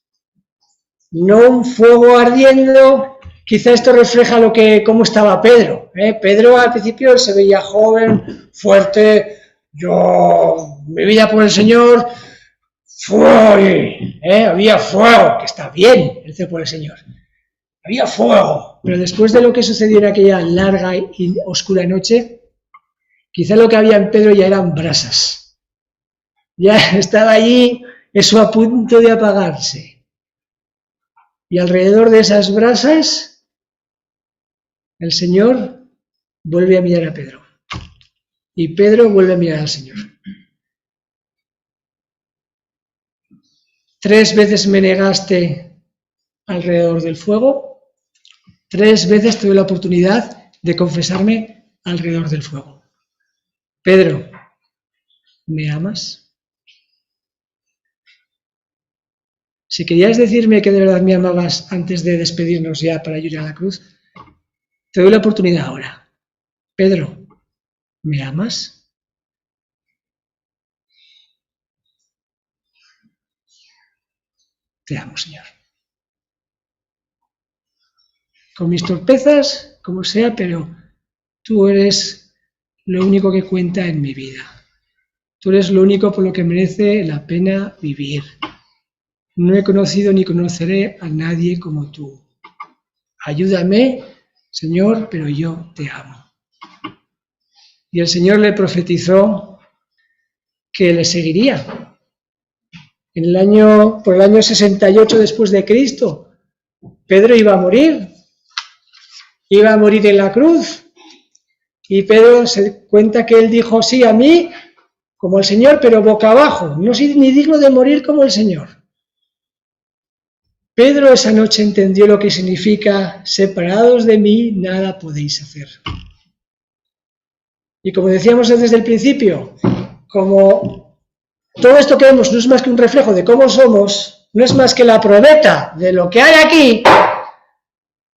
no un fuego ardiendo. Quizá esto refleja cómo estaba Pedro. Pedro al principio se veía joven, fuerte, mi vida por el Señor, había fuego, que está bien, el por el Señor. Había fuego, pero después de lo que sucedió en aquella larga y oscura noche, quizá lo que había en Pedro ya eran brasas. Ya estaba allí, eso a punto de apagarse. Y alrededor de esas brasas, el Señor vuelve a mirar a Pedro. Y Pedro vuelve a mirar al Señor. 3 veces me negaste alrededor del fuego. 3 veces tuve la oportunidad de confesarme alrededor del fuego. Pedro, ¿me amas? Si querías decirme que de verdad me amabas antes de despedirnos ya para ir a la cruz, te doy la oportunidad ahora. Pedro, ¿me amas? Te amo, Señor. Con mis torpezas, como sea, pero tú eres lo único que cuenta en mi vida. Tú eres lo único por lo que merece la pena vivir. No he conocido ni conoceré a nadie como tú. Ayúdame, Señor, pero yo te amo. Y el Señor le profetizó que le seguiría. Por el año 68 después de Cristo, Pedro iba a morir en la cruz. Y Pedro se cuenta que él dijo, sí, a mí, como el Señor, pero boca abajo. No soy ni digno de morir como el Señor. Pedro esa noche entendió lo que significa, separados de mí, nada podéis hacer. Y como decíamos desde el principio, como todo esto que vemos no es más que un reflejo de cómo somos, no es más que la probeta de lo que hay aquí,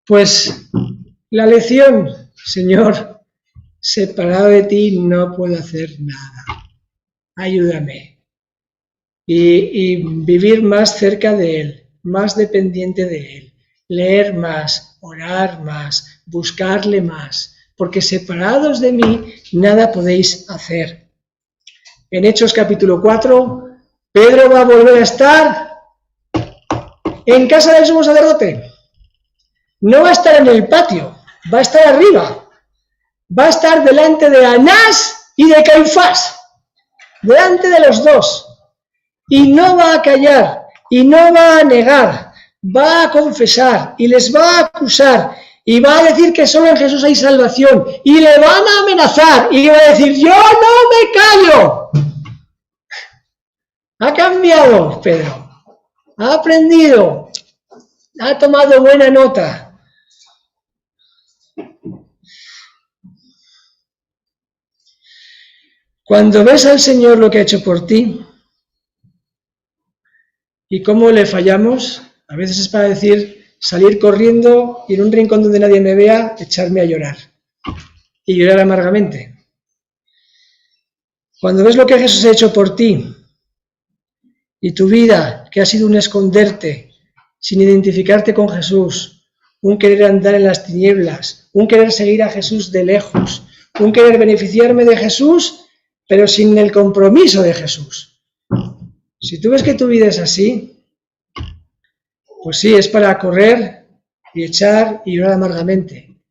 pues la lección, Señor, separado de ti no puedo hacer nada. Ayúdame. Y vivir más cerca de Él, más dependiente de Él, leer más, orar más, buscarle más, porque separados de mí nada podéis hacer. En Hechos capítulo 4, Pedro va a volver a estar en casa del sumo sacerdote. No va a estar en el patio, va a estar arriba. Va a estar delante de Anás y de Caifás, delante de los dos. Y no va a callar, y no va a negar, va a confesar, y les va a acusar, y va a decir que solo en Jesús hay salvación, y le van a amenazar, y va a decir, yo no me callo. Ha cambiado Pedro, ha aprendido, ha tomado buena nota. Cuando ves al Señor lo que ha hecho por ti y cómo le fallamos, a veces es para decir, salir corriendo y en un rincón donde nadie me vea, echarme a llorar. Y llorar amargamente. Cuando ves lo que Jesús ha hecho por ti y tu vida, que ha sido un esconderte, sin identificarte con Jesús, un querer andar en las tinieblas, un querer seguir a Jesús de lejos, un querer beneficiarme de Jesús, pero sin el compromiso de Jesús. Si tú ves que tu vida es así, pues sí, es para correr y echar y llorar amargamente.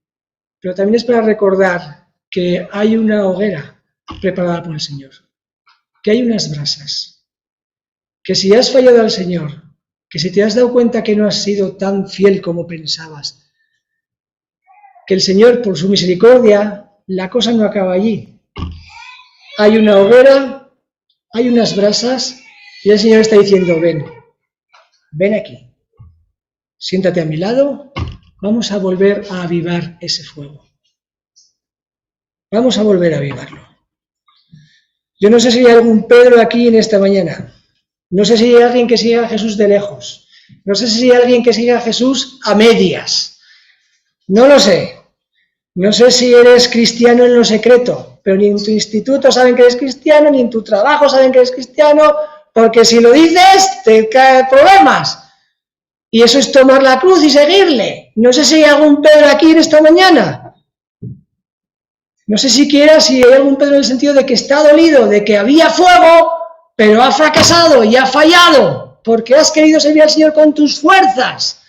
Pero también es para recordar que hay una hoguera preparada por el Señor, que hay unas brasas, que si has fallado al Señor, que si te has dado cuenta que no has sido tan fiel como pensabas, que el Señor, por su misericordia, la cosa no acaba allí. Hay una hoguera, hay unas brasas, y el Señor está diciendo, ven aquí, siéntate a mi lado, vamos a volver a avivar ese fuego. Vamos a volver a avivarlo. Yo no sé si hay algún Pedro aquí en esta mañana. No sé si hay alguien que siga a Jesús de lejos. No sé si hay alguien que siga a Jesús a medias. No lo sé. No sé si eres cristiano en lo secreto, pero ni en tu instituto saben que eres cristiano, ni en tu trabajo saben que eres cristiano, porque si lo dices, te caen problemas. Y eso es tomar la cruz y seguirle. No sé si hay algún Pedro aquí en esta mañana. No sé siquiera si hay algún Pedro en el sentido de que está dolido, de que había fuego, pero ha fracasado y ha fallado, porque has querido servir al Señor con tus fuerzas.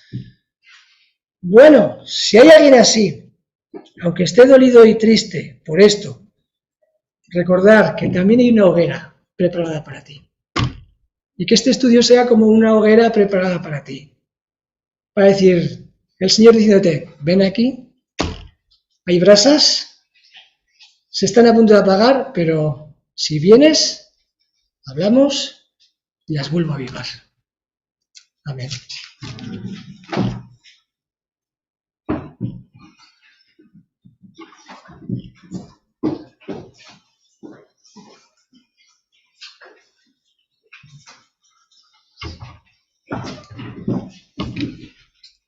Bueno, si hay alguien así, aunque esté dolido y triste por esto, recordar que también hay una hoguera preparada para ti. Y que este estudio sea como una hoguera preparada para ti. Para decir, el Señor diciéndote, ven aquí, hay brasas, se están a punto de apagar, pero si vienes, hablamos y las vuelvo a avivar. Amén.